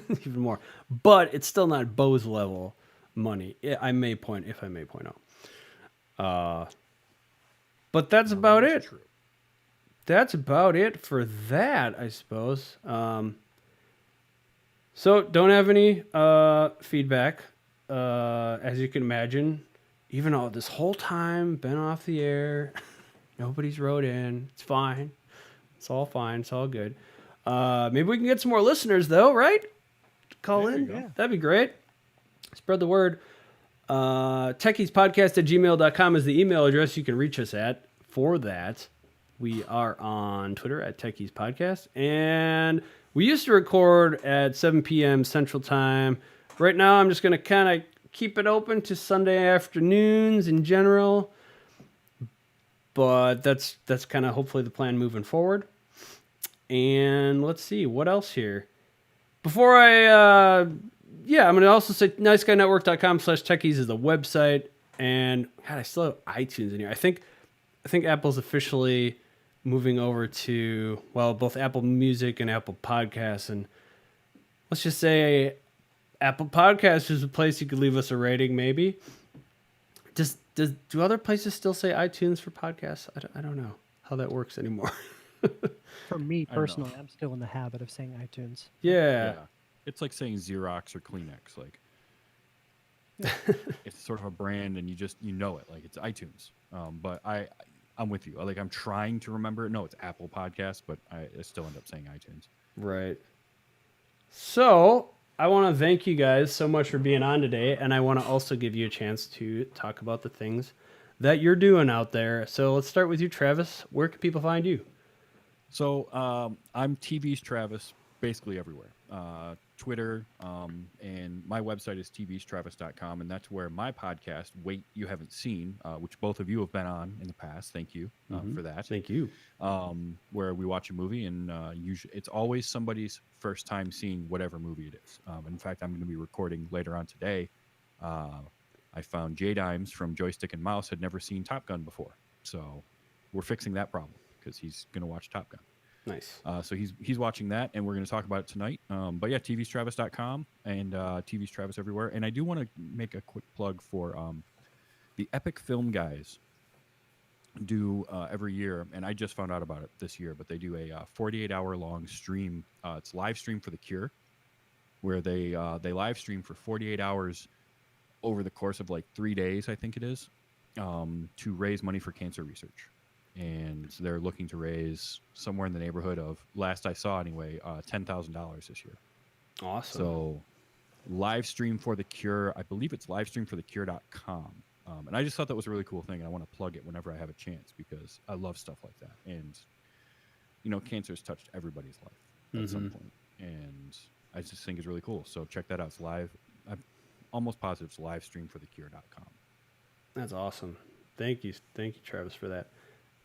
even more, but it's still not Bose level money. If I may point out. But that's about it. True. That's about it for that, I suppose. So don't have any feedback, as you can imagine. Even all this whole time been off the air, nobody's wrote in. It's fine. It's all fine. It's all good. Maybe we can get some more listeners, though, right? Call There in. you go. Yeah. That'd be great. Spread the word. techiespodcast@gmail.com is the email address you can reach us at. For that, we are on Twitter at Techies Podcast, and we used to record at 7 p.m. Central Time. Right now, I'm just going to kind of keep it open to Sunday afternoons in general, but that's kind of hopefully the plan moving forward. And let's see what else here. Before I'm going to also say niceguynetwork.com/techies is the website. And God, I still have iTunes in here. I think Apple's officially moving over to, well, both Apple Music and Apple Podcasts. And let's just say Apple Podcasts is a place you could leave us a rating, maybe. Do other places still say iTunes for podcasts? I don't know how that works anymore. For me I don't know. personally, I'm still in the habit of saying iTunes. Yeah. It's like saying Xerox or Kleenex. Like, it's sort of a brand, and you know it. Like, it's iTunes. But I'm with you. Like, I'm trying to remember it. No, it's Apple Podcasts, but I still end up saying iTunes. Right. So I want to thank you guys so much for being on today, and I want to also give you a chance to talk about the things that you're doing out there. So let's start with you, Travis. Where can people find you? So I'm TV's Travis basically everywhere. Twitter, and my website is tvstravis.com, and that's where my podcast, Wait You Haven't Seen, which both of you have been on in the past. Thank you for that. Thank you. Where we watch a movie, and usually it's always somebody's first time seeing whatever movie it is. In fact, I'm going to be recording later on today. I found Jay Dimes from Joystick and Mouse had never seen Top Gun before, so we're fixing that problem because he's going to watch Top Gun. Nice. So he's watching that, and we're going to talk about it tonight. But yeah, tvstravis.com and TV's Travis everywhere. And I do want to make a quick plug for the Epic Film Guys do every year, and I just found out about it this year, but they do a 48-hour long stream. It's live stream for The Cure, where they live stream for 48 hours over the course of like 3 days, I think it is, to raise money for cancer research. And they're looking to raise somewhere in the neighborhood of, last I saw anyway, $10,000 this year. Awesome. So live stream for The Cure. I believe it's livestreamforthecure.com. And I just thought that was a really cool thing. And I want to plug it whenever I have a chance because I love stuff like that. And, cancer's touched everybody's life at some point. And I just think it's really cool. So check that out. It's live. I'm almost positive it's livestreamforthecure.com. That's awesome. Thank you, Travis, for that.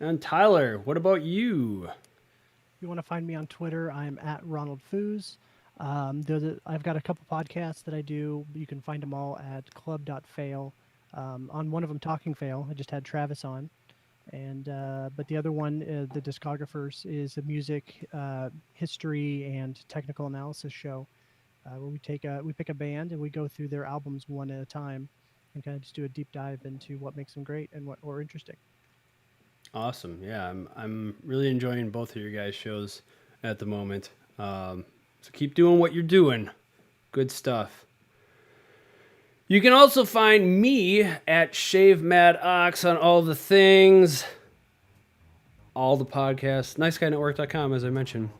And Tyler, what about you? If you want to find me on Twitter, I'm at Ronald Foos. I've got a couple podcasts that I do. You can find them all at club.fail. On one of them, Talking Fail, I just had Travis on. And but the other one, the Discographers, is a music history and technical analysis show where we pick a band and we go through their albums one at a time and kind of just do a deep dive into what makes them great and or interesting. Awesome. Yeah, I'm really enjoying both of your guys' shows at the moment. So keep doing what you're doing. Good stuff. You can also find me at Shave Mad Ox on all the things, all the podcasts. NiceGuyNetwork.com, as I mentioned,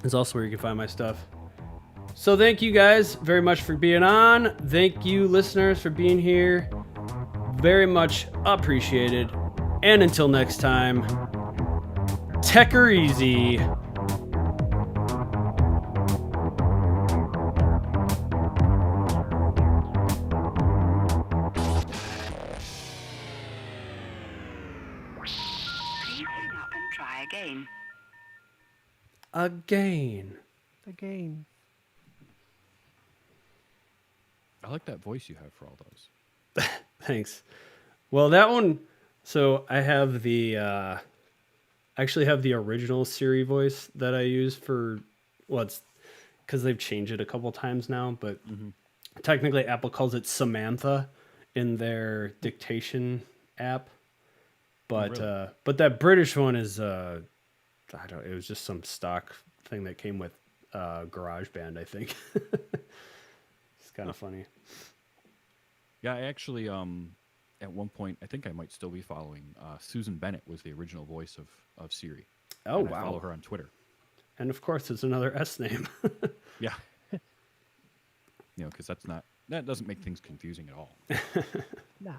is also where you can find my stuff. So thank you guys very much for being on. Thank you, listeners, for being here. Very much appreciated. And until next time, tech her easy. Please hang up and try again. Again. Again. I like that voice you have for all those. Thanks. Well, that one. So I have the. I actually have the original Siri voice that I use for. Well, it's because they've changed it a couple times now, but technically Apple calls it Samantha in their dictation app. But really? but that British one is I don't. It was just some stock thing that came with GarageBand, I think. It's kind of funny. Yeah, I actually at one point I think I might still be following Susan Bennett was the original voice of Siri. Oh And I wow! follow her on Twitter. And of course, it's another S name. Yeah. Because that doesn't make things confusing at all. Nah.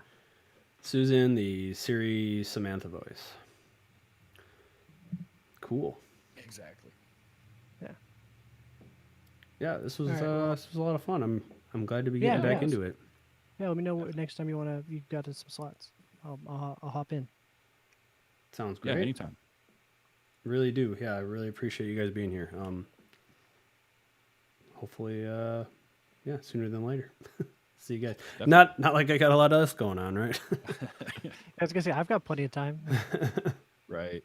Susan, the Siri Samantha voice. Cool. Exactly. Yeah. Yeah, this was All right, well- this was a lot of fun. I'm glad to be Yeah, getting back it was. into it. Yeah, let me know next time you got some slots. I'll hop in. Sounds Yeah, great. anytime. Really do. Yeah, I really appreciate you guys being here. Hopefully, yeah, sooner than later. See you guys. Definitely. Not like I got a lot of this going on, right? I was gonna say I've got plenty of time. Right.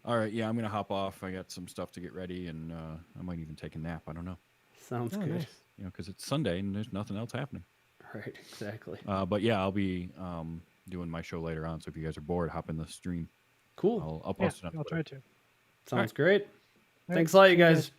All right. Yeah, I'm gonna hop off. I got some stuff to get ready, and I might even take a nap. I don't know. Sounds Oh, good. nice. Because it's Sunday and there's nothing else happening. Right, exactly. But yeah, I'll be doing my show later on. So if you guys are bored, hop in the stream. Cool. I'll Yeah, post it on I'll Twitter. try to. Sounds great. All Thanks right, a lot, you see you guys. guys.